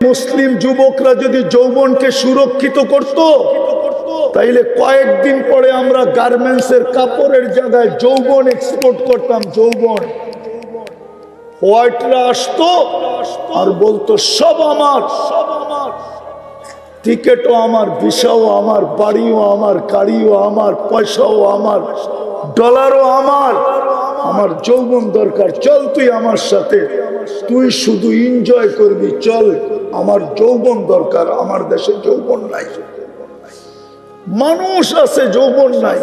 মুসলিম যুবকরা যদি যৌবনকে সুরক্ষিত করত, তাইলে কয়েকদিন পরে আমরা গার্মেন্টসের কাপড়ের জায়গায় যৌবন এক্সপোর্ট করতাম। যৌবন হোয়াইটরা আসতো আর বলতো সব আমার, টিকেটও আমার, ভিসাও আমার, বাড়িও আমার, গাড়িও আমার, পয়সাও আমার, ডলারও আমার। আমার যৌবন দরকার, চল তুই আমার সাথে, তুই শুধু এনজয় করবি, চল। আমার যৌবন দরকার। আমার দেশে যৌবন নাই, মানুষ আছে যৌবন নাই।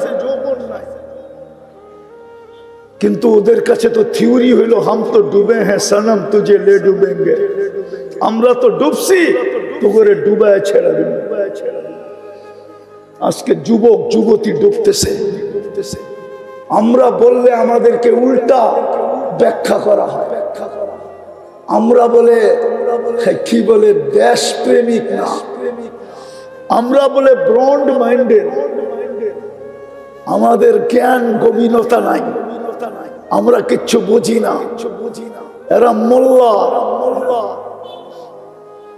কিন্তু ওদের কাছে তো থিওরি হইলো হাম তো ডুবে হ্যাঁ সনম তুঝে লে ডুবেঙ্গে। আমরা তো ডুবছি, তো করে ডুবায় ছেড়ে দেব। আজকে যুবক যুবতী ডুবতেছে। আমরা বললে আমাদেরকে উল্টা ব্যাখ্যা করা হয়। আমরা বলে কি বলে দেশপ্রেমিক না, আমরা বলে ব্রন্ড মাইন্ডেড। আমাদের জ্ঞান গভীরতা নাই, আমরা কিচ্ছু বুঝি না। এরা মোল্লা।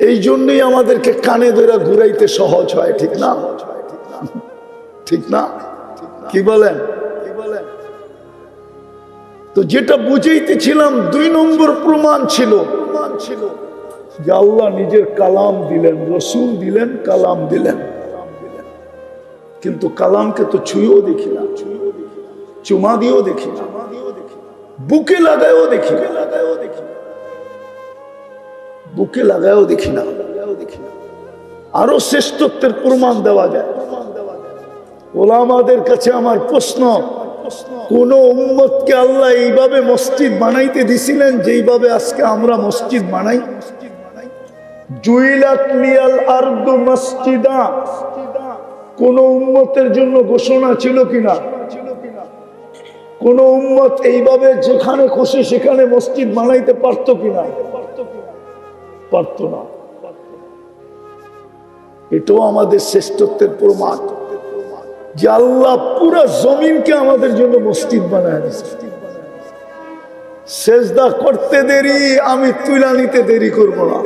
এই জন্যই আমাদেরকে কানে ধরে ঘুরাইতে সহজ হয়, ঠিক না? ঠিক না? কি বলেন? তো যেটা বুঝাইতেছিলাম, 2 নম্বর প্রমাণ ছিল যে আল্লাহ নিজের কালাম দিলেন, রসুল দিলেন, কালাম দিলেন। কিন্তু কালামকে তো ছুঁয়েও দেখি না, চুমা দিয়েও দেখি না, বুকে লাগায়ও দেখি না, বুকে লাগায়ও দেখি না। আরো শ্রেষ্ঠত্বের প্রমাণ দেওয়া যায়। ওলামাদের কাছে আমার প্রশ্ন, কোন উম্মতকে আল্লাহ এইভাবে মসজিদ বানাইতে দিছিলেন যেইভাবে আজকে আমরা মসজিদ বানাই? জুইলাত লিয়াল আরদু মসজিদা, কোন উম্মতের জন্য ঘোষণা ছিল কিনা? কোন উম্মত এইভাবে যেখানে খুশি সেখানে মসজিদ বানাইতে পারতো কিনা? পারতো না। এটাও আমাদের শ্রেষ্ঠত্বের প্রমাণ যে আল্লাহ পুরা জমিনকে আমাদের জন্য মসজিদ বানায় দিয়েছে। সেজদা করতে দেরি, আমি তুলা নিতে দেরি করব না।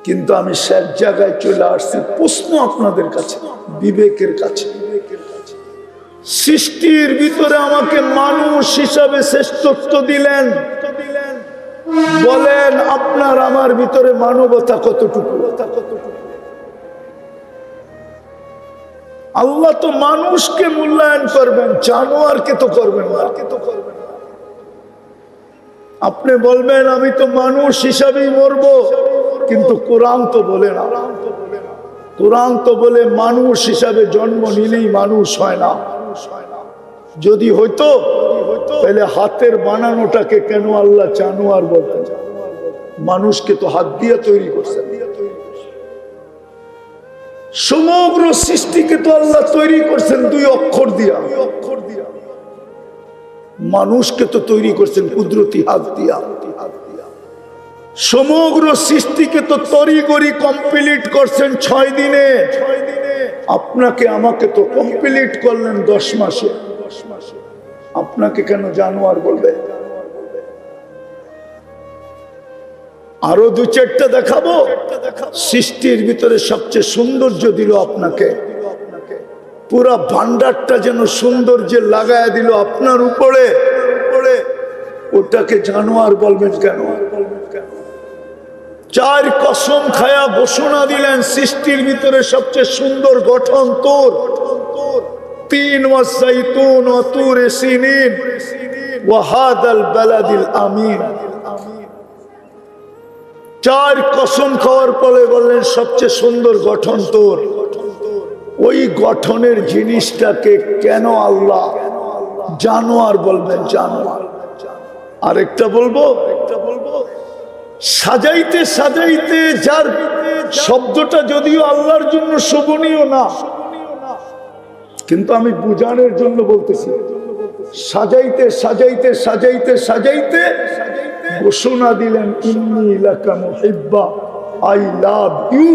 কিন্তু আমি শেষ জায়গায় চলে আসছি। প্রশ্ন আপনাদের কাছে, বিবেকের কাছে, সৃষ্টির ভিতরে আমাকে মানুষ হিসাবে শ্রেষ্ঠত্ব দিলেন, বলেন আপনার আমার ভিতরে মানবতা কতটুকু? আল্লাহ তো মানুষকে মূল্যায়ন করবেন, জানোয়ারকে তো করবেন না। আপনি বলবেন আমি তো মানুষ হিসাবেই মরবো, কিন্তু কোরআন তো বলে না। কোরআন তো বলে মানুষ হিসাবে জন্ম নিলেই মানুষ হয় না। যদি হইতো তাহলে হাতের বানানোটাকে কেন আল্লাহ জানোয়ার বলতেন? মানুষকে তো হাত দিয়ে তৈরি করছেন। সমগ্র সৃষ্টিকে তো আল্লাহ তৈরি করছেন 2 অক্ষর দিয়া। মানুষকে তো তৈরি করছেন কুদরতি হাত দিয়া। সমগ্র সৃষ্টিকে তো তরিগরি কমপ্লিট করছেন 6 দিনে। আপনাকে আমাকে তো কমপ্লিট করলেন 10 মাসে। আপনাকে কেন জানোয়ার বলবে? আরো 2-4টা দেখাবো। সৃষ্টির ভিতরে সবচেয়ে সৌন্দর্য দিল আপনাকে, পুরা ভান্ডারটা যেন সৌন্দর্যে লাগায় দিল আপনার উপরে, ওটাকে জানোয়ার বলবেন কেন? 4 কসম খায়া ঘোষণা দিলেন সৃষ্টির ভিতরে সবচেয়ে সুন্দর গঠন তোর। 3 ওয়াসাইতুন ওয়া তুরে সিনিন ওয়া হাদাল বালাদিল আমিন। 4 কসম খাওয়ার পরে বললেন সবচেয়ে সুন্দর গঠন তোর। ওই গঠনের জিনিসটাকে কেন আল্লাহ জানোয়ার বলবেন? জানোয়ার। আরেকটা বলবো, সাজাইতে সাজাইতে, যার শব্দটা যদিও আল্লাহর জন্য শোভনীয় না, কিন্তু আমি বুঝানোর জন্য বলতেছি, সাজাইতে সাজাইতে সাজাইতে সাজাইতে ঘোষণা দিলেন ইন্নী লাকা মুহিব্বা, আই লাভ ইউ।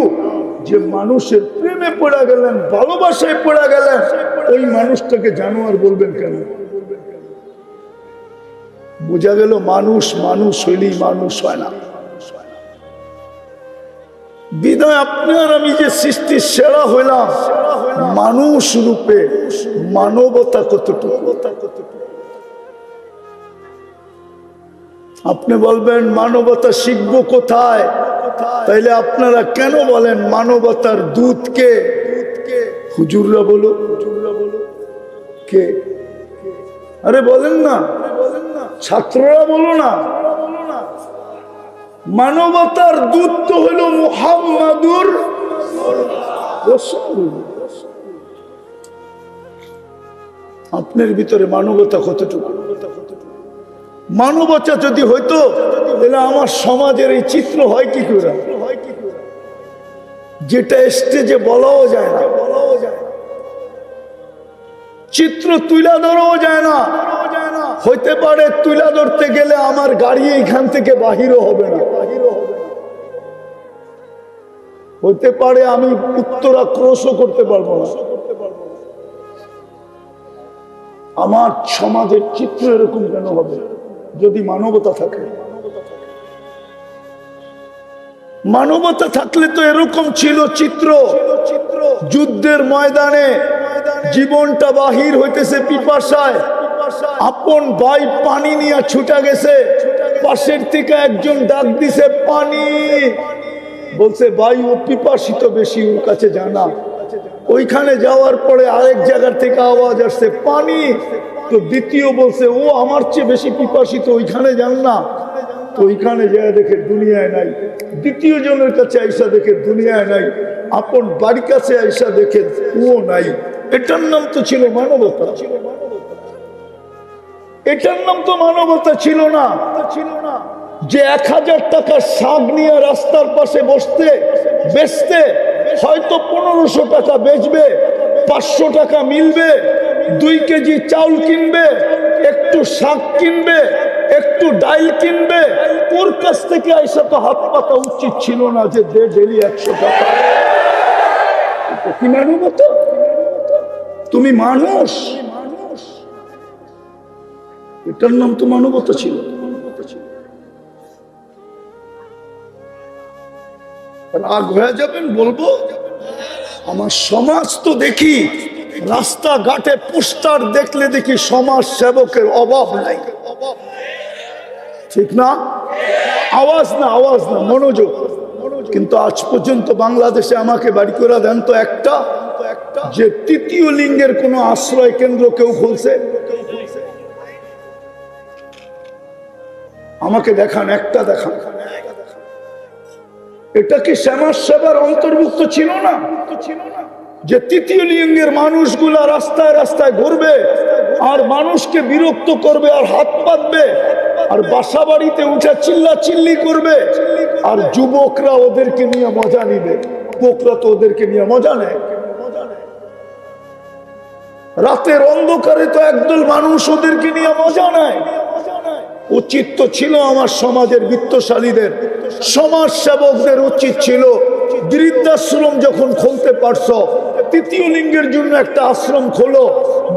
যে মানুষের প্রেমে পড়ে গেলেন, ভালোবাসায় পড়ে গেলেন, ওই মানুষটাকে জানোয়ার বলবেন কেন? বোঝা গেল মানুষ মানুষ হইলেই মানুষ হয় না। বিদায় আপনি আর আমি যে সৃষ্টির সেরা হইলাম মানুষ রূপে, মানবতা কতটুকু? আপনি বলবেন মানবতা শিখবো কোথায়? তাইলে আপনারা কেন বলেন মানবতার দূতকে? হুজুররা বলো, কে? আরে বলেন না, ছাত্ররা বলো না। মানবতার দূত তো হলো মুহাম্মাদুর রাসূল। আপনার ভিতরে মানবতা কতটুকু? মানবতা যদি হইতো তাহলে আমার সমাজের এই চিত্র হয় কি করে? যেটা স্টেজে বলাও যায় না, চিত্র তুলে ধরাও যায় না। হইতে পারে তুলে ধরতে গেলে আমার গাড়ি এইখান থেকে বাহিরও হবে না, হইতে পারে আমি উত্তরা ক্রসও করতে পারবো না। আমার সমাজের চিত্র এরকম কেন হবে যদি মানবতা থাকে? মানবতা থাকলে তো এরকম ছিল চিত্র। যুদ্ধের ময়দানে জীবনটা বাহির হইতেছে পিপাসায়, আপন ভাই পানি নিয়ে ছুটা গেছে, পাশের থেকে একজন ডাক দিছে পানি, বলছে ভাই ও পিপাসিত বেশি, ওর কাছে জানা। ওইখানে যাওয়ার পরে আরেক জায়গার থেকে আওয়াজ আসছে পানি, তো দ্বিতীয় বলছে ও আমার চেয়ে বেশি পিপাসিত, ওইখানে যান না। তো ওইখানে যায় দেখে দুনিয়ায় নাই। দ্বিতীয় জনের কাছে আইসা দেখে দুনিয়ায় নাই, আপন বাড়ির কাছে আইসা দেখে ও নাই। এটার নাম তো ছিল মানবতা। এটার নাম তো মানবতা ছিল না। যে 1000 টাকার শাক নিয়ে রাস্তার পাশে বসতে বেচতে হয়তো 1500 টাকা বেচবে, 500 টাকা মিলবে, 2 কেজি চাউল কিনবে, একটু শাক কিনবে, একটু ডাইল কিনবে, ওর কাছ থেকে আইসা তো হাত পাতা উচিত ছিল না যে দে ডেলি 100 টাকা। কি মানবতা? তুমি মানুষ, এটার নাম তো মানবতা ছিল। রাগ হয়ে যাবেন বলবো, আমার সমাজ তো দেখি রাস্তাঘাটে পোস্টার দেখলে দেখি সমাজ সেবকের অভাব নাই, ঠিক না? আওয়াজ না, আওয়াজ না, মনোযোগ। কিন্তু আজ পর্যন্ত বাংলাদেশে আমাকে বাড়ি করে দেন তো একটা, যে তৃতীয় লিঙ্গের কোন আশ্রয় কেন্দ্র কেউ খুলছে? আমাকে দেখান, একটা দেখান। এটা কি সমাজ সেবার অন্তর্ভুক্ত ছিল না? যে তৃতীয় লিঙ্গের মানুষগুলা রাস্তায় রাস্তায় ঘুরবে আর মানুষকে বিরক্ত করবে আর হাত পাতবে আর বাসা বাড়িতে উঠে চিল্লা চিল্লি করবে, আর যুবকরা ওদেরকে নিয়ে মজা নিবে। যুবকরা তো ওদেরকে নিয়ে মজা নেয়। রাতের অন্ধকারে তো একদল মানুষ ওদেরকে নিয়ে মজা নেয়। উচিত তো ছিল আমার সমাজের বিত্তশালীদের, সমাজ সেবকদের উচিত ছিল বৃদ্ধাশ্রম যখন খুলতে পারছো, তৃতীয় লিঙ্গের জন্য একটা আশ্রম খোলো,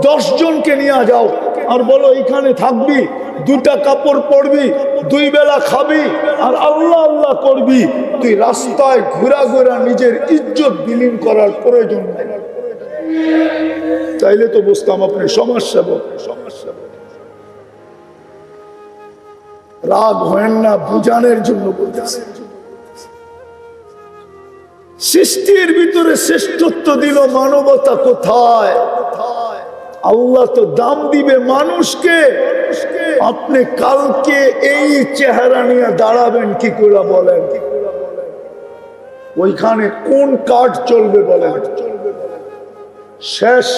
10 জনকে নিয়ে যাও আর বলো এইখানে থাকবি, 2টা কাপড় পরবি, 2 বেলা খাবি আর আল্লাহ আল্লাহ করবি। তুই রাস্তায় ঘোরা ঘোরা নিজের ইজ্জত বিলীন করার প্রয়োজন নেই। তাইলে তো বুঝতাম আপনি সমাজ সেবক। রাগ হয় না, বুঝানোর জন্য বলতেছে। সৃষ্টির ভিতরে শ্রেষ্ঠত্ব দিল মানবতা কোথায়? আল্লাহ তো দাম দিবে মানুষকে। আপনি কালকে এই চেহারা নিয়ে দাঁড়াবেন কি করে বলেন? ওইখানে কোন কার্ড চলবে বলেন? শেষ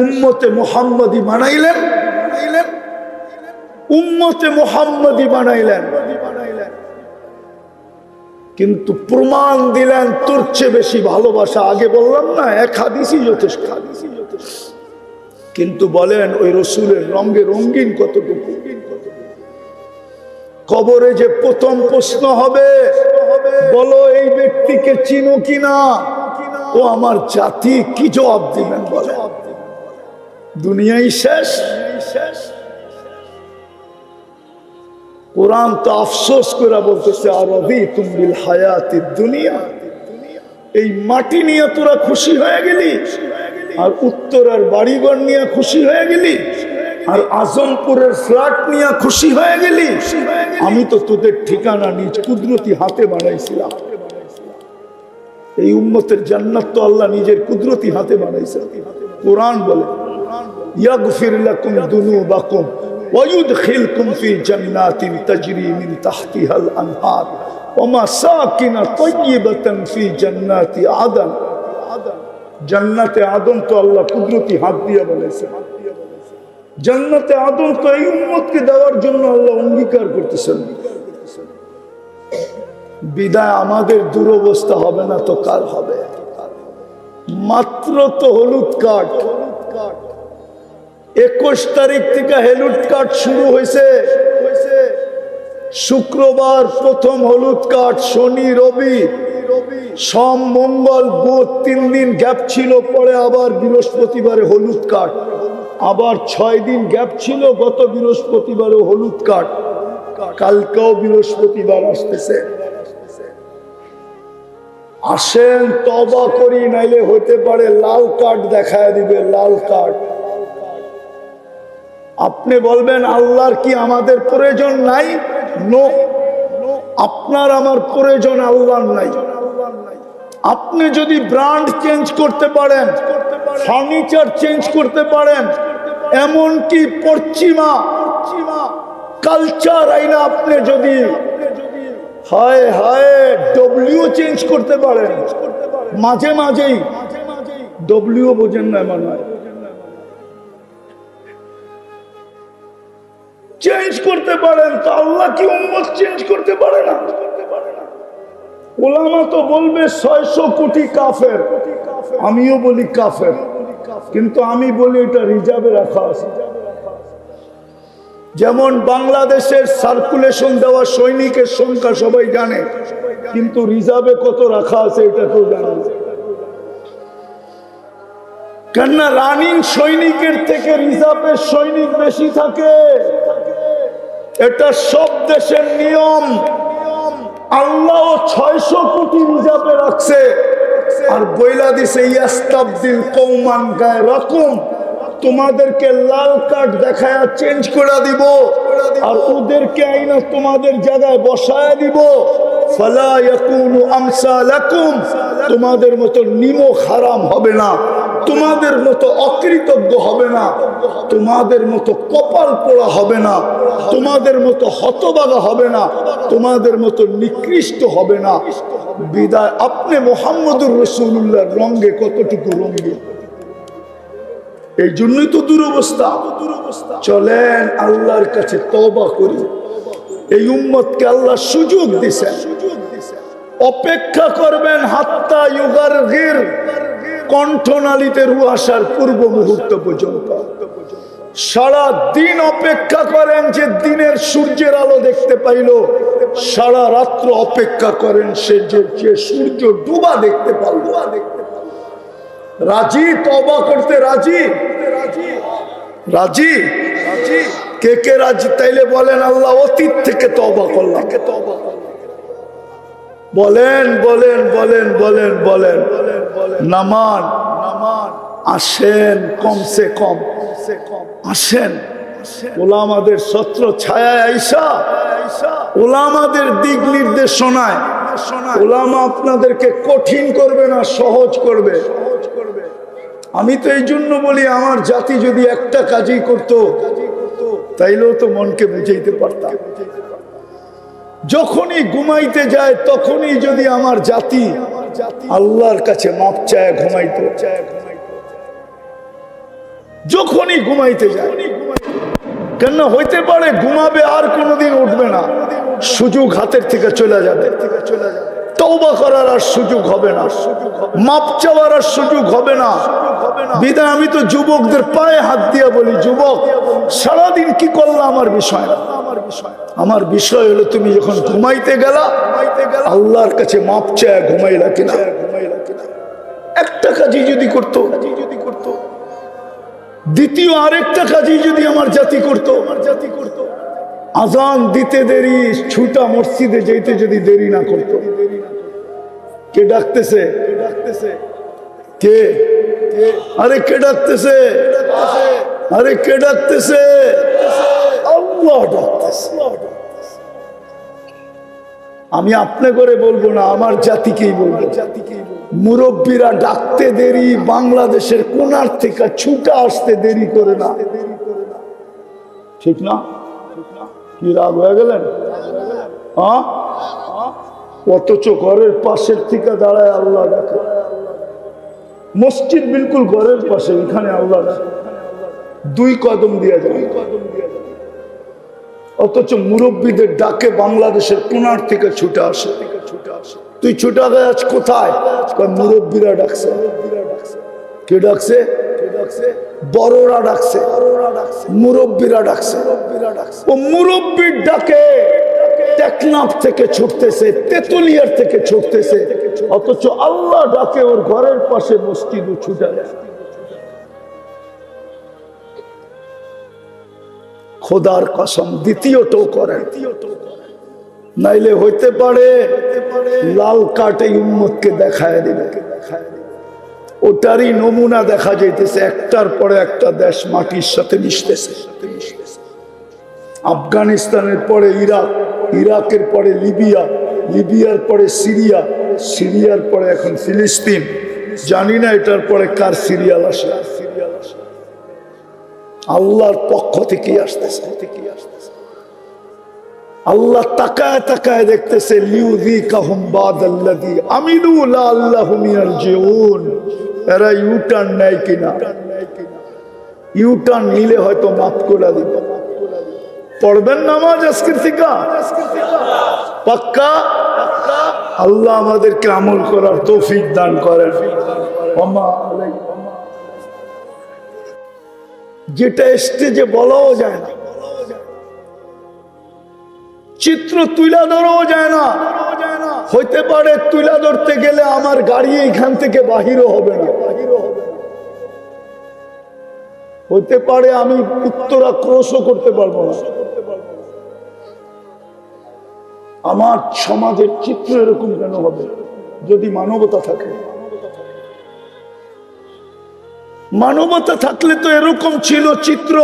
উম্মতে মুহাম্মদী বানাইলেন, উম্মতে মুহাম্মদী বানাইলেন, কিন্তু প্রমাণ দিলেন তোর চেয়ে বেশি ভালোবাসা। আগে বললাম না, 1 হাদিসই যথেষ্ট। কিন্তু বলেন ওই রসুলের রঙে রঙিন কতটুকু? কবরে যে প্রথম প্রশ্ন হবে, বলো এই ব্যক্তিকে চিনো কিনা? ও আমার জাতি কি জবাব দিবেন বলে? দুনিয়াই শেষ। কোরআন তো আফসোস করে বলতেছে আরদিতুম বিল হায়াতিদ দুনিয়া এই মাটি নিয়ে তোরা খুশি হয়ে গেলি, আর উত্তরার বাড়িঘর নিয়ে খুশি হয়ে গেলি, আর আজমপুরের ফ্ল্যাট নিয়ে খুশি হয়ে গেলি। আমি তো তোদের ঠিকানা নিজ কুদরতি হাতে বানাইছিলাম। এই উম্মতের জান্নাত তো আল্লাহ নিজের কুদরতি হাতে বানাইছেন। কোরআন বলে ইয়াগফির লাকুম যুনুবাকুম ওয়া ইউদখিলকুম ফি জান্নাতিন তাজরি মিন তাহতিহাল আনহার ওয়া মাসাকিন তাইয়্যিবাতান ফি জান্নাতি আদন। জান্নাতে আদম তো আল্লাহ কুদরতি হাত দিয়ে বানাইছেন। জান্নাতে আদম তো এই উম্মতকে দেওয়ার জন্য আল্লাহ অঙ্গীকার করতেছেন। বিদায় আমাদের দুরবস্থা হবে না তো কার হবে? মাত্র তো হলুদ কার্ড, 21 তারিখ থেকে হলুদ কার্ড শুরু হয়েছে। শুক্রবার প্রথম হলুদ কার্ড, শনি রবি সোম মঙ্গল বুধ 3 দিন গ্যাপ ছিল, পরে আবার বৃহস্পতিবারে হলুদ কার্ড, আবার 6 দিন গ্যাপ ছিল, গত বৃহস্পতিবারে হলুদ কার্ড, কালকেও বৃহস্পতিবার আসতেছে। আসেন তওবা করি, নাইলে হতে পারে লাল কার্ড দেখায় দিবে, লাল কার্ড। আপনি বলবেন আল্লাহর কি আমাদের প্রয়োজন নাই? নো, আপনার আমার প্রয়োজন আল্লাহর নাই। আপনি যদি ব্র্যান্ড চেঞ্জ করতে পারেন, ফার্নিচার চেঞ্জ করতে পারেন, এমনকি পশ্চিমা কালচার আইনা আপনি যদি হায় হায় ডব্লিউ চেঞ্জ করতে পারেন, মাঝে মাঝেই ডব্লিউ বোঝেন না মনে হয়, চেঞ্জ করতে পারেন, তো আল্লাহ কি উম্মত চেঞ্জ করতে পারে না? ওলামা তো বলবে 600 কোটি কাফের, আমিও বলি কাফের, কিন্তু আমি বলি এটা রিজার্ভে রাখা আছে। যেমন বাংলাদেশের সার্কুলেশন দেওয়া সৈনিকের সংখ্যা সবাই জানে, কিন্তু রিজার্ভে কত রাখা আছে এটা কেউ জানে না। কেননা রানিং সৈনিকের থেকে রিজার্ভের সৈনিক বেশি থাকে, এটা সব দেশের নিয়ম। আল্লাহ 600 কোটি রিজার্ভে রাখছে, আর বইলা দিছে ইয়াস্তাবদিল কওমান গায়রাকুম, তোমাদেরকে লাল কার্ড দেখায়া চেঞ্জ করে দিব, আর ওদেরকে আইনা তোমাদের জায়গায় বসায় দিব। ফালা ইয়াকুনু আমসালাকুম, তোমাদের মতো নিমক হারাম হবে না, তোমাদের মতো অকৃতজ্ঞ হবে না, তোমাদের মতো কপাল পোড়া হবে না, তোমাদের মতো হতভাগা হবে না, তোমাদের মতো নিকৃষ্ট হবে না। বিদায় আপনি মুহাম্মদুর রাসূলুল্লাহর রঙে কতটুকু রঙিন, এই জন্যই তো দুরবস্থা। চলেন আল্লাহর কাছে তওবা করি। এই উম্মতকে আল্লাহ সুযোগ দিয়েছেন, অপেক্ষা করবেন হাত্তা ইউগারগির, কণ্ঠনালীতে রূহ আসার পূর্ব মুহূর্ত পর্যন্ত। সারা দিন অপেক্ষা করেন যে দিনের সূর্যের আলো দেখতে পাইল, সারা রাত্র অপেক্ষা করেন সে যে সূর্য ডুবা দেখতে পারল। রাজি তওবা করতে? রাজি রাজি কে কে রাজি? তাইলে বলেন আল্লাহ অতীত থেকে তওবা করলাম। বলেন বলেন বলেন বলেন বলেন নামান আসেন, কমসে কম আসেন। ওলামাদের ছত্র ছায়ায় আইসা ওলামাদের দিক নির্দেশনায় ওলামা আপনাদেরকে কঠিন করবে না, সহজ করবে। আমি তো এই জন্য বলি, আমার জাতি যদি একটা কাজই করত তাইলেও তো মনকে বুঝাইতে পারতাম। যখনই ঘুমাইতে যায় তখনই যদি আমার জাতি আল্লাহর কাছে মাপ চায় ঘুমাইতে, যখনই ঘুমাইতে যায়। কেন হইতে পারে ঘুমাবে আর কোনোদিন উঠবে না, সুযোগ হাতের থেকে চলে যাবে, তওবা করার আর সুযোগ হবে না, মাপ চাওয়ার আর সুযোগ হবে না। বিধায় আমি তো যুবকদের পায়ে হাত দিয়া বলি, যুবক সারাদিন কি করলা আমার বিষয় না, আমার বিষয় হলো তুমি যখন ঘুমাইতে গেলা আল্লাহর কাছে মাপ চায় ঘুমাইলা কিনা। একটা কাজই যদি করতো, দ্বিতীয় আরেকটা কাজই যদি আমার জাতি করতো, আজান দিতে দেরি, ছুটা মসজিদে যেতে যদি দেরি না করতো। কে ডাকতেছে? কে? আরে কে ডাকতেছে? আরে কে ডাকতেছে? আল্লাহ ডাকতেছে। আমি আপনি করে বলবো না, আমার জাতিকেই বলবো। মুরব্বীরা ডাকতে দেরি, বাংলাদেশের কোনার থেকে ছুটে আসতে দেরি করে না, ঠিক না? কি রাগ হয়ে গেলেন? অথচ ঘরের পাশের থেকে দাঁড়ায় আল্লাহ ডাকে। মসজিদ বিলকুল ঘরের পাশে, এখানে আল্লাহ ডাকে, 2 কদম দিয়ে যায়। অথচ মুরব্বীদের ডাকে বাংলাদেশের কোনার থেকে ছুটে আসে। তুই ছুটে গেছে আজ কোথায়? মুরব্বীরা ডাকছে। কে ডাকছে? বড়রা ডাকছে, মুরব্বীরা ডাকছে। ও মুরব্বীর ডাকে টেকনাফ থেকে ছুটতেছে, তেতুলিয়ার থেকে ছুটতেছে, অথচ আল্লাহ ডাকে ওর ঘরের পাশে মসজিদ ছুটে যায়। খোদার কসম দ্বিতীয়টাও করেন, নাইলে হইতে পারে লাল কার্ড এই উম্মতকে দেখায় দিবে। ওটারই নমুনা দেখা যাইতেছে, একটার পরে একটা দেশ মাটির সাথে মিশতেছে। আফগানিস্তানের পরে ইরাক, ইরাকের পরে লিবিয়া, লিবিয়ার পরে সিরিয়া, সিরিয়ার পরে এখন ফিলিস্তিন। জানি না এটার পরে কার সিরিয়াল আসে। আল্লাহর পক্ষ থেকে আসতেছে। আল্লাহ তাকায় তাকায় দেখতেছে, লিউযীকাহুম বাদাল্লাযী আমিলু লাআল্লাহুম ইয়ারজিউন। এরা ইউটার্ন নেয় কিনা? ইউটার্ন নিলে হয়তো মাফ করে দিবে। পড়বেন নামাজ আজকের থেকে পাক্কা? আল্লাহ আমাদেরকে আমল করার তৌফিক দান করেন। যেটা স্টেজে বলাও যায় না, চিত্র তুলা ধরাও যায় না। হইতে পারে তুলা ধরতে গেলে আমার গাড়ি এইখান থেকে বাহিরও হবে না, হইতে পারে আমি উত্তরা ক্রসও করতে পারবো না। আমার সমাজের চিত্র এরকম কেন হবে? যদি মানবতা থাকে, মানবতা থাকলে তো এরকম ছিল চিত্র।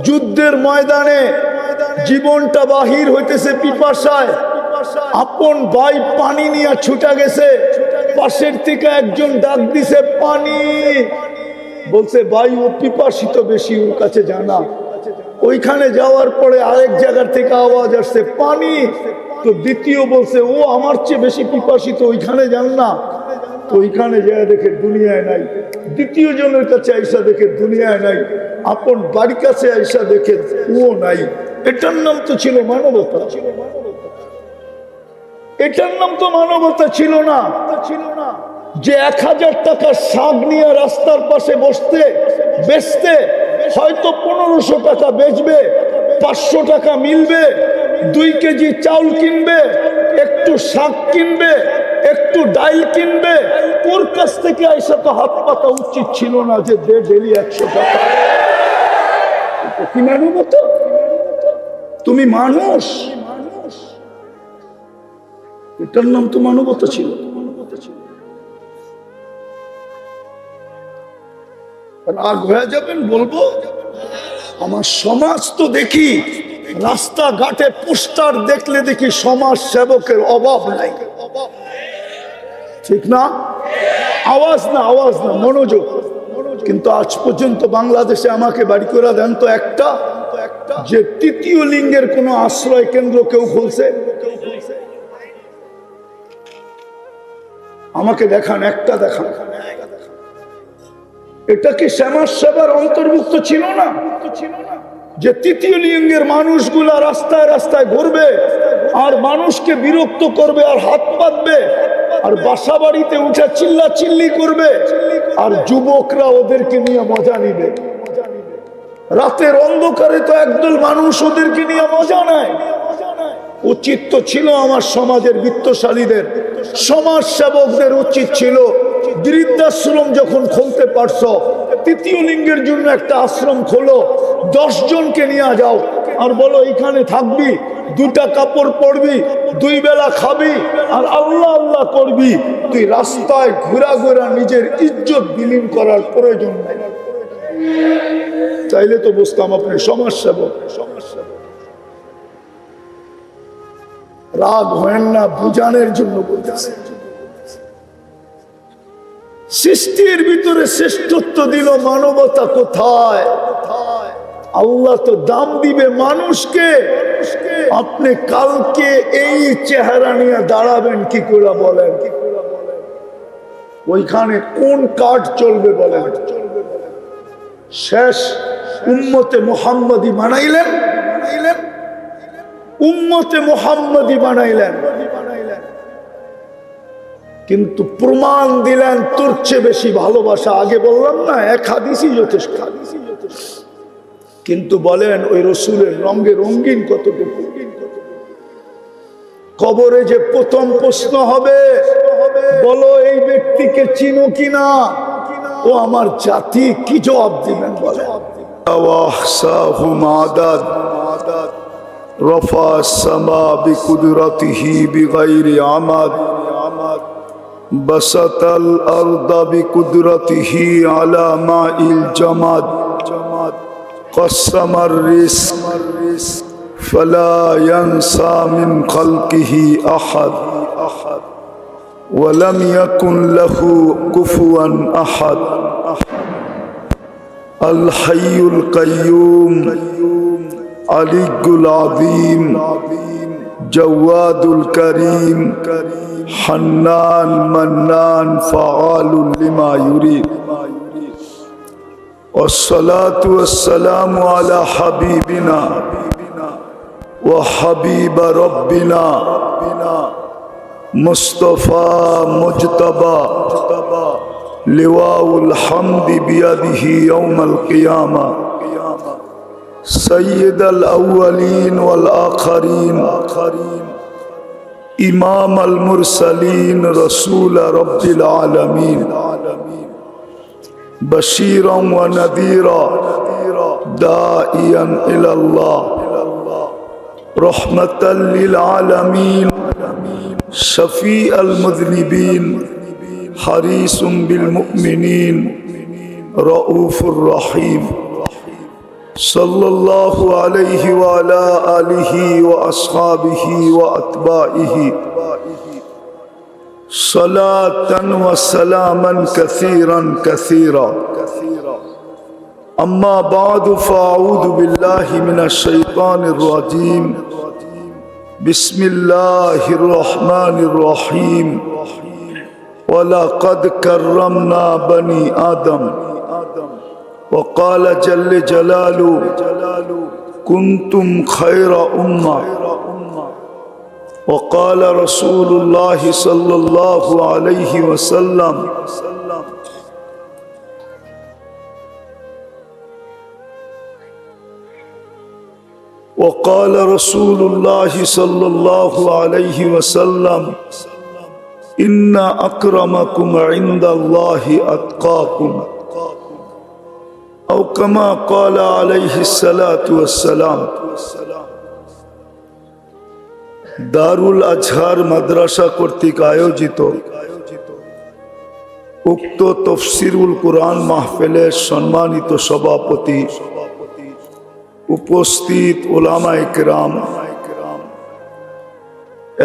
যুদ্ধের ময়দানে জীবনটা বাহির হইতেছে পিপাসায়, আপন ভাই পানি নিয়ে ছুটা গেছে, পাশের থেকে একজন ডাক দিছে পানি, বলছে ভাই ও পিপাসিত বেশি, ওর কাছে জানা। ওইখানে যাওয়ার পরে আরেক জায়গার থেকে আওয়াজ আসছে পানি, তো দ্বিতীয় বলছে ও আমার চেয়ে বেশি পিপাসিত, ওইখানে যান না। তো ওইখানে যায় দেখে দুনিয়ায় নাই। দ্বিতীয় জনের কাছে আইসা দেখে দুনিয়ায় নাই, আপন বাড়ির কাছে আইসা দেখে ও নাই। এটার নাম তো ছিল মানবতা। এটার নাম তো মানবতা ছিল না। যে 1000 টাকার শাক নিয়ে রাস্তার পাশে বসতে বেচতে হয়তো 1500 টাকা বেচবে, 500 টাকা মিলবে, 2 কেজি চাউল কিনবে, একটু শাক কিনবে, একটু ডাল কিনবে, ওর কাছ থেকে আইসা তো হাত পাতা উচিত ছিল না যে দে ডেলি 100 টাকা। কি মানবতা? তুমি মানুষ, এটার নাম তো মানবতা ছিল। রাগ হয়ে যাবেন বলবো, আমার সমাজ তো দেখি রাস্তাঘাটে পোস্টার দেখলে দেখি সমাজ সেবকের অভাব নাই, ঠিক না? আওয়াজ না, আওয়াজ না, মনোযোগ। কিন্তু আজ পর্যন্ত বাংলাদেশে আমাকে বাড়ি করে দেন তো একটা, যে 3য় লিঙ্গের কোন আশ্রয় কেন্দ্র কেউ খুলছে? আমাকে দেখান, একটা দেখান। এটা কি সমাজ সেবার অন্তর্ভুক্ত ছিল না? যে 3য় লিঙ্গের মানুষগুলা রাস্তায় রাস্তায় ঘুরবে আর মানুষকে বিরক্ত করবে আর হাত পাতবে আর বাসা বাড়িতে উঠে চিল্লা চিল্লি করবে আর যুবকরা ওদেরকে নিয়ে মজা নিবে। রাতের অন্ধকারে তো একদল মানুষ ওদেরকে নিয়ে মজা নেয়। উচিত তো ছিল আমার সমাজের বিত্তশালীদের, সমাজ সেবকদের উচিত ছিল বৃদ্ধাশ্রম যখন খুলতে পারছো, 3য় লিঙ্গের জন্য একটা আশ্রম খোলো, 10 জনকে নিয়ে যাও আর বলো এইখানে থাকবি, 2টা কাপড় পরবি, 2 বেলা খাবি আর আল্লাহ আল্লাহ আল্লাহ করবি, তুই রাস্তায় ঘোরা ঘোরা নিজের ইজ্জত বিলীন করার প্রয়োজন নাই। চাইলে তো বুঝতাম আপনি সমাজসেবক। রাগ হয় না, বুঝানোর জন্য বলতেছে। সৃষ্টির ভিতরে শ্রেষ্ঠত্ব দিল, মানবতা কোথায়? আল্লাহ তো দাম দিবে মানুষকে। আপনি কালকে এই চেহারা নিয়ে দাঁড়াবেন কি করে বলেন? ওইখানে কোন কার্ড চলবে বলেন? শেষ উম্মতে মুহাম্মদী বানাইলেন, উম্মতে মুহাম্মদী বানাইলেন, কিন্তু প্রমাণ দিলেন তোর চেয়ে বেশি ভালোবাসা। আগে বললাম না, এক হাদিসই যথেষ্ট। কিন্তু বলেন ওই রসুলের রঙে রঙিন কতটুকু? কবরে যে প্রথম প্রশ্ন হবে, বলো এই ব্যক্তিকে চিনো কিনা? ও আমার জাতি, কি জবাব দিবেন বলেন? رفع السماء بقدرته بغير عمد بسط الأرض بقدرته على ماء الجمد قسم الرزق فلا ينسى من خلقه أحد ولم يكن له كفوا أحد الحي القيوم علي العظيم جواد الكريم حنان منان فعال لما يريد والصلاة والسلام على حبيبنا وحبيب ربنا مصطفى مجتبى لواء الحمد بيده يوم القيامة سيد الأولين والآخرين إمام المرسلين رسول رب العالمين بشيرا ونذيرا داعيا إلى الله رحمة للعالمين شفيع المذنبين حريص بالمؤمنين رؤوف رحيم صلى الله عليه وعلى آله وأصحابه وأتباعه صلاة وسلاما كثيرا كثيرا أما بعد فأعوذ بالله من الشيطان الرجيم بسم الله الرحمن الرحيم ولقد كرمنا بني آدم وقال جل جلاله كنتم خير أمة وقال رسول الله صلى الله عليه وسلم وقال رسول الله صلى الله عليه وسلم إن أكرمكم عند الله أتقاكم أو كما قال عليه الصلاة والسلام দারুল আজহার মাদ্রাসা কর্তৃক আয়োজিত উক্ত তফসিরুল কুরআন মাহফিলের সম্মানিত সভাপতি, উপস্থিত উলামায়ে কেরাম,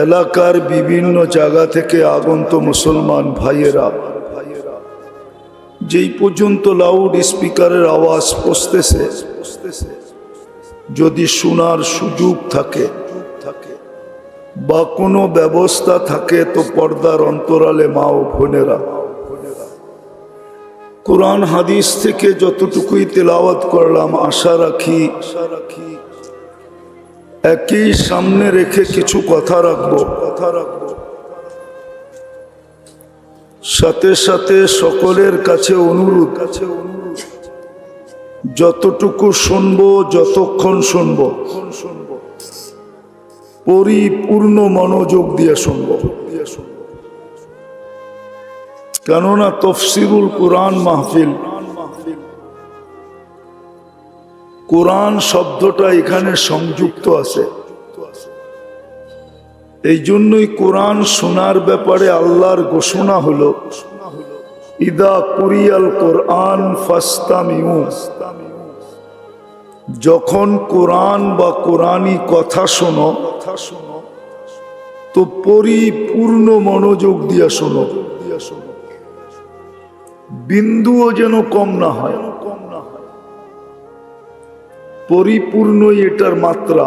এলাকার বিভিন্ন জায়গা থেকে আগত মুসলমান ভাইয়েরা, যেই পর্যন্ত লাউড স্পিকারের আওয়াজ পৌঁছতেছে, যদি শোনার সুযোগ থাকে বা কোনো ব্যবস্থা থাকে তো পর্দার অন্তরালে মা ও বোনেরা, কোরআন হাদিস থেকে যতটুকুই তেলাওয়াত করলাম আশা রাখি একই সামনে রেখে কিছু কথা রাখবো। সাথে সাথে সকলের কাছে অনুরোধ, যতটুকু শুনবো, যতক্ষণ শুনবো, পরিপূর্ণ মনোযোগ দিয়ে শুনবো। কেননা তফসিরুল কুরআন মাহফিল, কোরআন শব্দটা এখানে সংযুক্ত আছে। এই জন্যই কোরআন শোনার ব্যাপারে আল্লাহর ঘোষণা হলো, ইদা কুরিয়াল কোরআন ফাস্তামিউ, যখন কোরআন বা কোরআনী কথা শোনো তো পরিপূর্ণ মনোযোগ দিয়া শোনো, বিন্দুও যেন কম না হয়। পরিপূর্ণই এটার মাত্রা।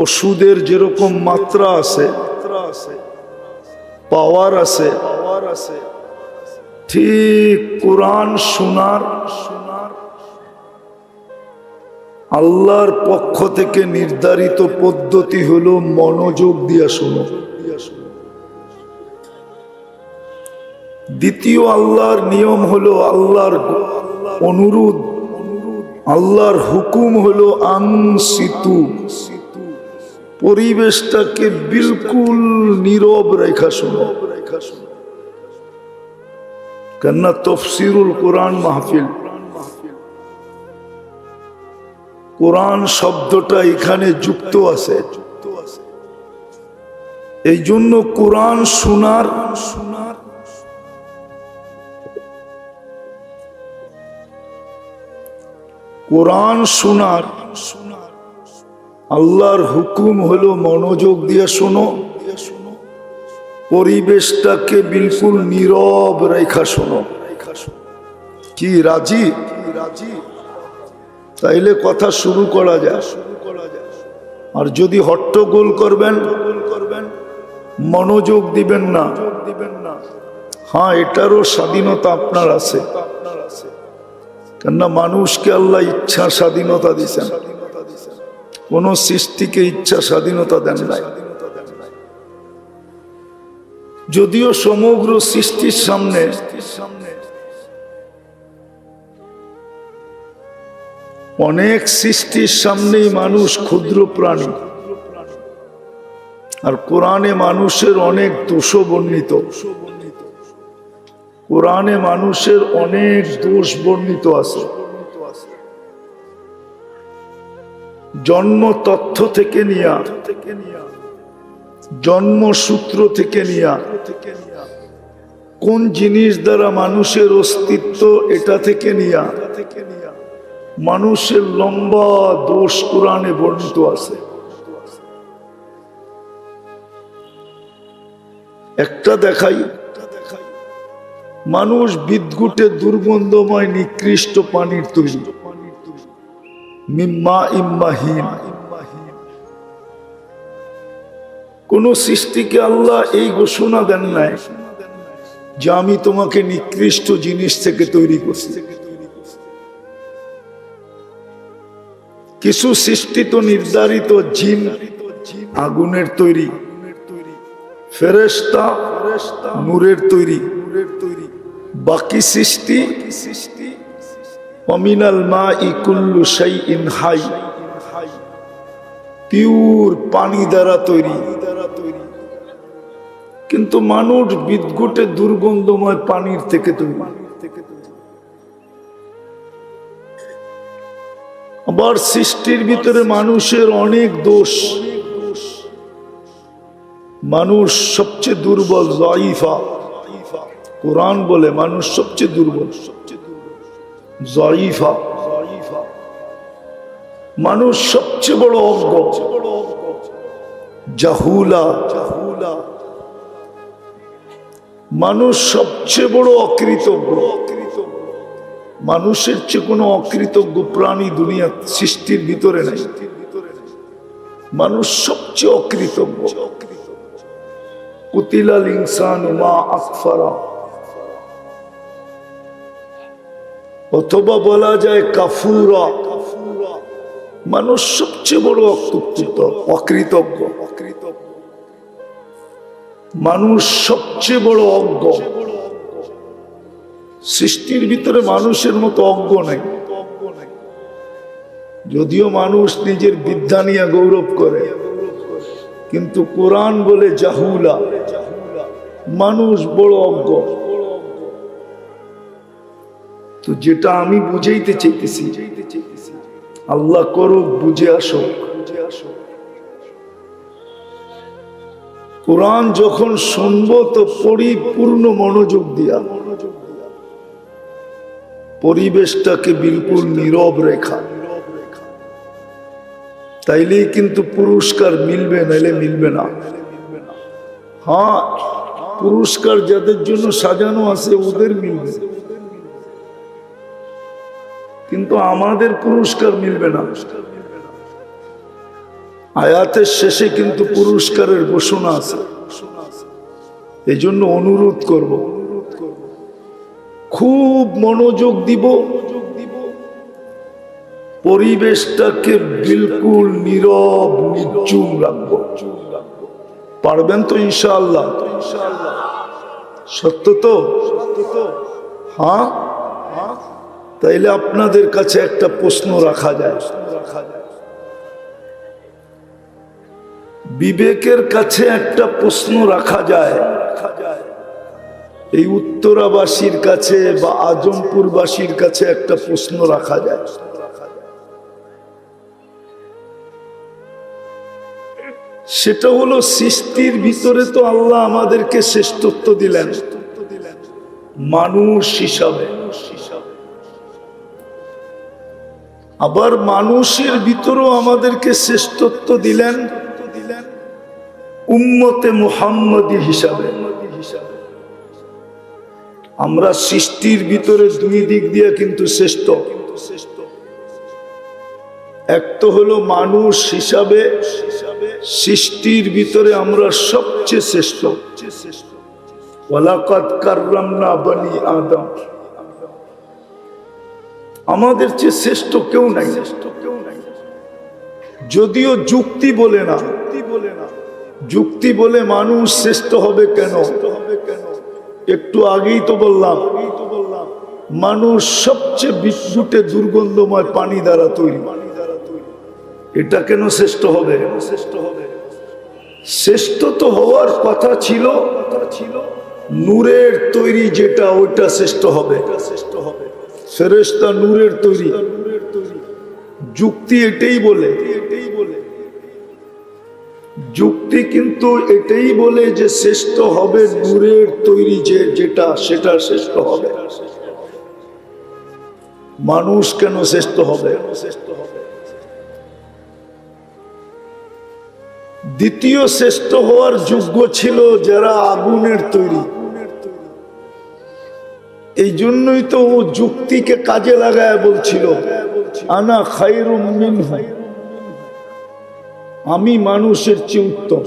ওষুধের যেরকম মাত্রা আছে, পাওয়ার আছে, ঠিক কোরআন শোনার আল্লাহর পক্ষ থেকে নির্ধারিত পদ্ধতি হলো মনোযোগ দিয়া শোনো। দ্বিতীয় আল্লাহর নিয়ম হলো, আল্লাহর অনুরোধ, আল্লাহর হুকুম হলো আনসিতু, পরিবেশটাকে বিলকুল নীরব রেখা শোনো। কেননা তফসিরুল কোরআন মাহফিল, কোরআন শব্দটা এখানে যুক্ত আছে। এই জন্য কোরআন শোনার আল্লাহর হুকুম হলো মনোযোগ দিয়ে শোনো, পরিবেশটাকে বিলকুল নীরব রেখা শোনো। কি রাজি? তাইলে কথা শুরু করা যায়। আর যদি হট্টগোল করবেন, মনোযোগ দিবেন না, হ্যাঁ এটারও স্বাধীনতা আপনার আছে। কেননা মানুষকে আল্লাহ ইচ্ছা স্বাধীনতা দিয়েছেন, কোন সৃষ্টিকে ইচ্ছা স্বাধীনতা দেন নাই। যদিও সমগ্র সৃষ্টির সামনে অনেক সৃষ্টির সামনেই মানুষ ক্ষুদ্র প্রাণী, আর কোরআনে মানুষের অনেক দোষ বর্ণিত। কোরআনে মানুষের অনেক দোষ বর্ণিত আছে। জন্ম তথ্য থেকে নিয়া, জন্মসূত্র থেকে নিয়া, কোন জিনিস দ্বারা মানুষের অস্তিত্ব এটা থেকে নিয়া মানুষের লম্বা দোষ কোরআনে বর্ণিত আছে। একটা দেখাই, মানুষ বিদ্যুটে দুর্গন্ধময় নিকৃষ্ট পানির তৈরি, মিম্মা ইম্মাহীন। কোন সৃষ্টিকে আল্লাহ এই ঘোষণা দেন নাই যে আমি তোমাকে নিকৃষ্ট জিনিস থেকে তৈরি করছি। কিছু সৃষ্টি তো নির্ধারিত, জিন আগুনের তৈরি, ফেরেশতা নূরের তৈরি, বাকি সৃষ্টি ওয়ামিনাল মাই কুল্লু শাইইন হাই, পিওর পানি দ্বারা তৈরি। কিন্তু মানুষ বিদ্যুটে দুর্গন্ধময় পানির থেকে তৈরি। আবার সৃষ্টির ভিতরে মানুষের অনেক দোষ। মানুষ সবচেয়ে দুর্বল, যায়ীফা। কোরআন বলে মানুষ সবচেয়ে দুর্বল, যায়ীফা। মানুষ সবচেয়ে বড় অজ্ঞ, জাহুলা। মানুষ সবচেয়ে বড় অকৃতজ্ঞ। মানুষের চেয়ে কোনো অকৃতজ্ঞ প্রাণী দুনিয়া সৃষ্টির ভিতরে নাই। মানুষ সবচেয়ে অকৃতজ্ঞ। কুতিলাল ইনসানু মা আকফারা, অথবা বলা যায় কাফুরা। মানুষ সবচেয়ে বড় অকৃতজ্ঞ। মানুষ সবচেয়ে বড় অজ্ঞ। সৃষ্টির ভিতরে মানুষের মতো অজ্ঞ নাই। যদিও মানুষ নিজের বিদ্যা নিয়ে গৌরব করে, কিন্তু কোরআন বলে জাহুলা, মানুষ বড় অজ্ঞ। তো যেটা আমি বুঝাইতে চাইতেছি, আল্লাহ করুক বুঝে আসো। কোরআন যখন শুনবো তো পরিপূর্ণ মনোযোগ দিয়া, পরিবেশটাকে বিলকুল নীরব রেখা, তাইলেই কিন্তু পুরস্কার মিলবে, নাইলে মিলবে না। হ্যাঁ, পুরস্কার যাদের জন্য সাজানো আছে ওদের মিলবে, কিন্তু আমাদের পুরস্কার মিলবে না। আয়াতের শেষে কিন্তু পুরস্কারের ঘোষণা আছে। এই জন্য অনুরোধ করব, খুব মনোযোগ দিব, পরিবেশটাকে বিলকুল নীরব নির্জুম রাখবো। পারবেন তো ইনশাআল্লাহ? সত্য তো? হ্যাঁ, তাইলে আপনাদের কাছে একটা প্রশ্ন রাখা যায়, বিবেকের কাছে একটা প্রশ্ন রাখা যায়, এই উত্তরাবাসীর কাছে বা আজমপুরবাসীর কাছে একটা প্রশ্ন রাখা যায়। সেটা হলো, সৃষ্টির ভিতরে তো আল্লাহ আমাদেরকে শ্রেষ্ঠত্ব দিলেন মানুষ হিসাবে, আবার মানুষের ভিতরেও আমাদেরকে শ্রেষ্ঠত্ব দিলেন উম্মতে মুহাম্মদী হিসাবে। আমরা সৃষ্টির ভিতরে দুই দিক দিয়ে কিন্তু শ্রেষ্ঠ। এক তো হলো মানুষ হিসাবে, সৃষ্টির ভিতরে আমরা সবচেয়ে শ্রেষ্ঠ। ওয়ালাকাদ কাররামনা বনি আদম, আমাদের চেয়ে শ্রেষ্ঠ কেউ নাই। যদিও যুক্তি বলে না, যুক্তি বলে মানুষ শ্রেষ্ঠ হবে কেন? একটু আগেই তো বললাম, মানুষ সবচেয়ে বিদ্যুতে দুর্গন্ধময় পানি দ্বারা তৈরি, এটা কেন শ্রেষ্ঠ হবে? শ্রেষ্ঠ তো হওয়ার কথা ছিল নূরের তৈরি, যেটা ওইটা শ্রেষ্ঠ হবে। ফেরেশতা নূরের তৈরি, যুক্তি এটাই বলে, যুক্তি কিন্তু এটাই বলে যে শ্রেষ্ঠ হবে নূরের তৈরি, যেটা সেটা শ্রেষ্ঠ হবে। মানুষ কেন শ্রেষ্ঠ হবে? দ্বিতীয় শ্রেষ্ঠ হওয়ার যোগ্য ছিল যারা আগুনের তৈরি। এই জন্যই তো ও যুক্তিকে কাজে লাগায় বলছিল, আনা খায়রুম মিনহু, আমি মানুষের চেয়ে উত্তম।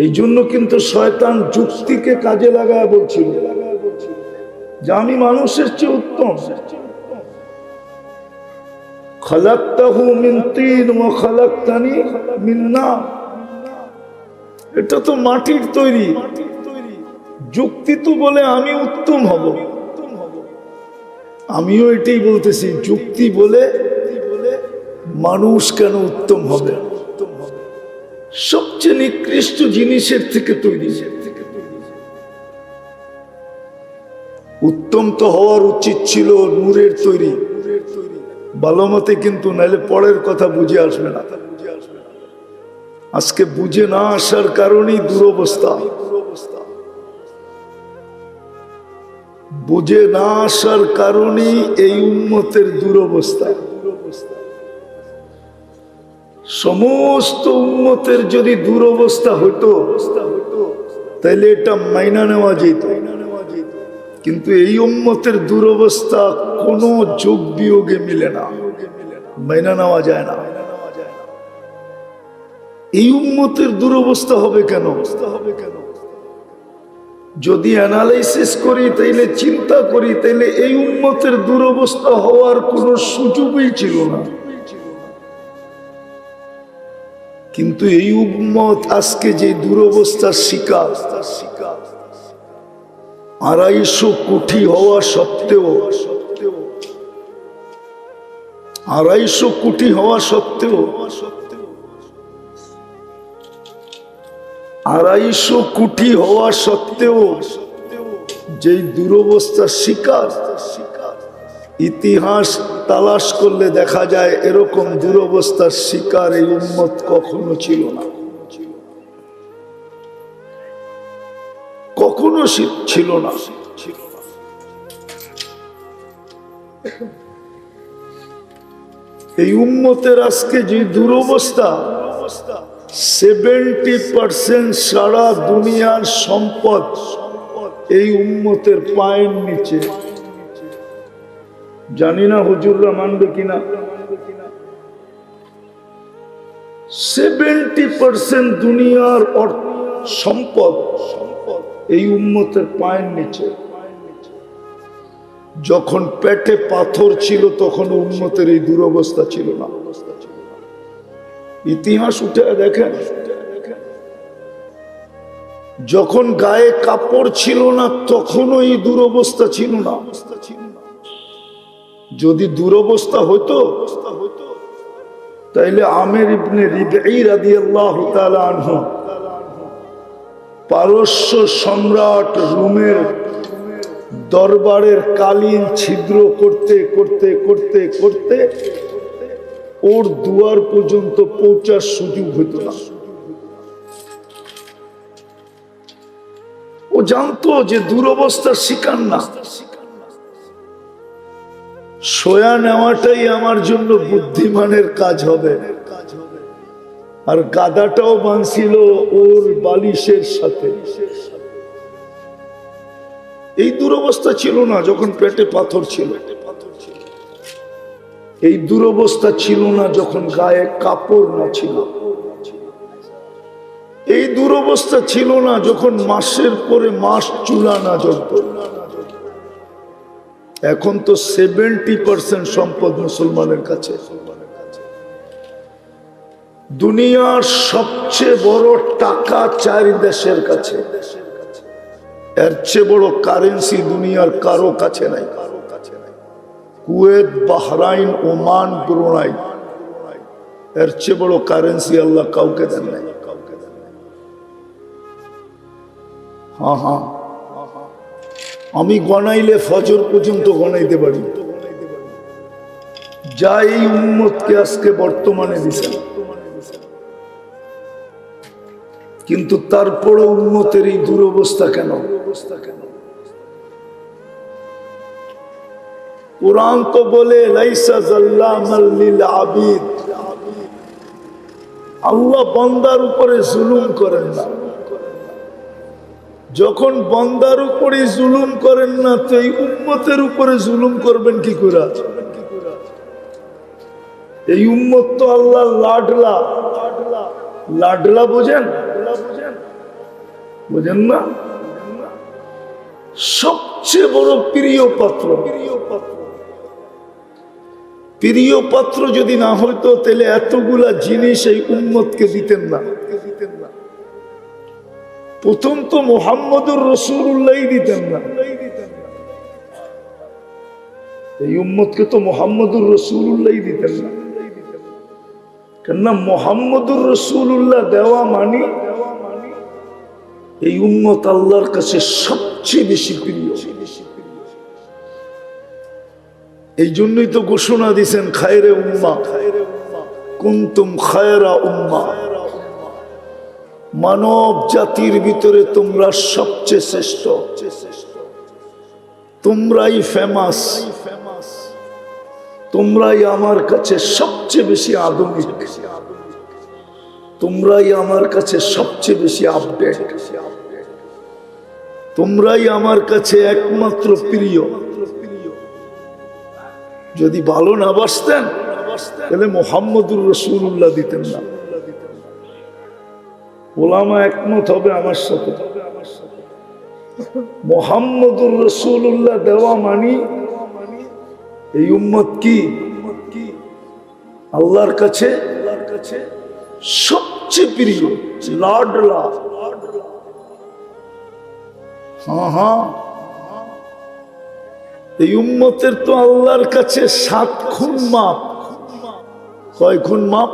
এই জন্য কিন্তু শয়তান যুক্তিকে কাজে লাগায় বলছিল যে আমি মানুষের চেয়ে উত্তম। খালাকতাহু মিন তিন ওয়া খালাকতানি মিন নার, এটা তো মাটির তৈরি। যুক্তি তো বলে আমি উত্তম হব, আমিও এটাই বলতেছি, যুক্তি বলে মানুষ কেন উত্তম হবে? সবচেয়ে নিকৃষ্ট জিনিসের থেকে তৈরি। উত্তম তো হওয়ার উচিত ছিল নূরের তৈরি, ভালো মতে, কিন্তু নাইলে পরের কথা বুঝে আসবে না। আজকে বুঝে না আসার কারণেই দুরবস্থা, বুঝে না আসার কারণেই এই উম্মতের দুরবস্থা। সমস্ত উম্মতের যদি দুরবস্থা হতো তাহলে এটা মাইনা নেওয়া যেত, কিন্তু এই উম্মতের দুরবস্থা কোনো যোগ বিয়োগে মিলে না, মাইনা নেওয়া যায় না। এই উম্মতের দুরবস্থা হবে কেন? যদি অ্যানালাইসিস করি, তাইলে চিন্তা করি, তাইলে এই উম্মতের দুরবস্থা হওয়ার কোনো সুযোগই ছিল না। কিন্তু এই উম্মত আজকে যে দুরবস্থার শিকার, 250 কোটি হওয়া সত্ত্বেও, 250 কোটি হওয়া সত্ত্বেও, 250 কোটি হওয়া সত্ত্বেও যেই দুরবস্থার শিকার, ইতিহাস তালাশ করলে দেখা যায় এরকম দুরবস্থার শিকার এই উম্মত কখনো ছিল না, কখনো ছিল না। এই উম্মতের আজকে যে দুরবস্থা, 70% সারা দুনিয়ার সম্পদ এই উম্মতের পায়ের নিচে। জানি না হুজুররা মানবে কিনা, 70% দুনিয়ার সম্পদ এই উম্মতের পায়ের নিচে। যখন পেটে পাথর ছিল তখন উম্মতের এই দুরবস্থা ছিল না। ইতিহাস উঠে দেখেন, যখন গায়ে কাপড় ছিল না তখনও এই দুরবস্থা ছিল না। যদি দুরবস্থা হতো তাইলে আমের ইবনে রিবঈ রাদিয়াল্লাহু তাআলা আনহু পারস্য সম্রাট রোমের দরবারের কালীন ছিদ্র করতে করতে করতে করতে ওর দুয়ার পর্যন্ত পৌঁছার সুযোগ হতো না। ও জানতো যে দুরবস্থার শিকার না, শোয়া নেওয়াটাই আমার জন্য বুদ্ধিমানের কাজ হবে। আর গাদাটাও বাঁধছিল ওর বালিশের সাথে। এই দুরবস্থা ছিল না যখন পেটে পাথর ছিল, এই দুরবস্থা ছিল না যখন গায়ে কাপড় না ছিল, এই দুরবস্থা ছিল না যখন মাসের পরে মাস চুলা না জ্বলত। এখন তো 70% সম্পদ মুসলমানের কাছে। দুনিয়ার সবচেয়ে বড় টাকা 4 দেশের কাছে, এর চেয়ে বড় কারেন্সি দুনিয়ার কারো কাছে নাই। কুয়েত, বাহরাইন, ওমান, ব্রুনাই, এর চেয়ে বড় কারেন্সি আল্লাহ কাউকে দেন নাই। হ্যাঁ, আমি গনাইলে ফজর পর্যন্ত গনাইতে পারি, যা এই উম্মতকে আজকে বর্তমানে দিছেন। কিন্তু তারপরে উম্মতের এই দুরবস্থা কেন? কুরআন তো বলে লাইসা যাল্লামাল লিল আবিদ, আল্লাহ বান্দার উপরে জুলুম করেন না। যখন বান্দার উপরে জুলুম করেন না তো এই উম্মতের উপরে জুলুম করবেন কি করে? এই উম্মত তো আল্লাহ লাডলা, লাডলা বোঝেন? বোঝেন না? সবচেয়ে বড় প্রিয় পাত্র। প্রিয় পাত্র যদি না হইতো তাহলে এতগুলা জিনিস এই উম্মতকে দিতেন না। প্রথম তো মুহাম্মদুর রাসূলুল্লাহ দিতেন না, এই উম্মতকে তো মুহাম্মদুর রাসূলুল্লাহ দিতেন না। কেননা মুহাম্মদুর রাসূলুল্লাহ দেওয়া মানে এই উম্মত আল্লাহর কাছে সবচেয়ে বেশি প্রিয়। এই জন্যই তো ঘোষণা দিয়েছেন খায়রে উম্মাহ কুনতুম খায়রা উম্মাহ, মানব জাতির ভিতরে তোমরা সবচেয়ে শ্রেষ্ঠ, তোমরাই ফেমাস, তোমরাই আমার কাছে সবচেয়ে বেশি আধুনিক, তোমরাই আমার কাছে সবচেয়ে বেশি আপডেট, তোমরাই আমার কাছে একমাত্র প্রিয়। যদি ভালো না বাসতেন তাহলে মুহাম্মদুর রাসূলুল্লাহ দিতেন না। ওলামা একমত হবে আমার সাথে, মুহাম্মদুর রাসূলুল্লাহ দেওয়া মানি এই উম্মত কি আল্লাহর কাছে সবচেয়ে প্রিয়, লাডলা। হ্যাঁ, এই উম্মতের তো আল্লাহর কাছে 7 খুন মাপ। কয় খুন মাপ?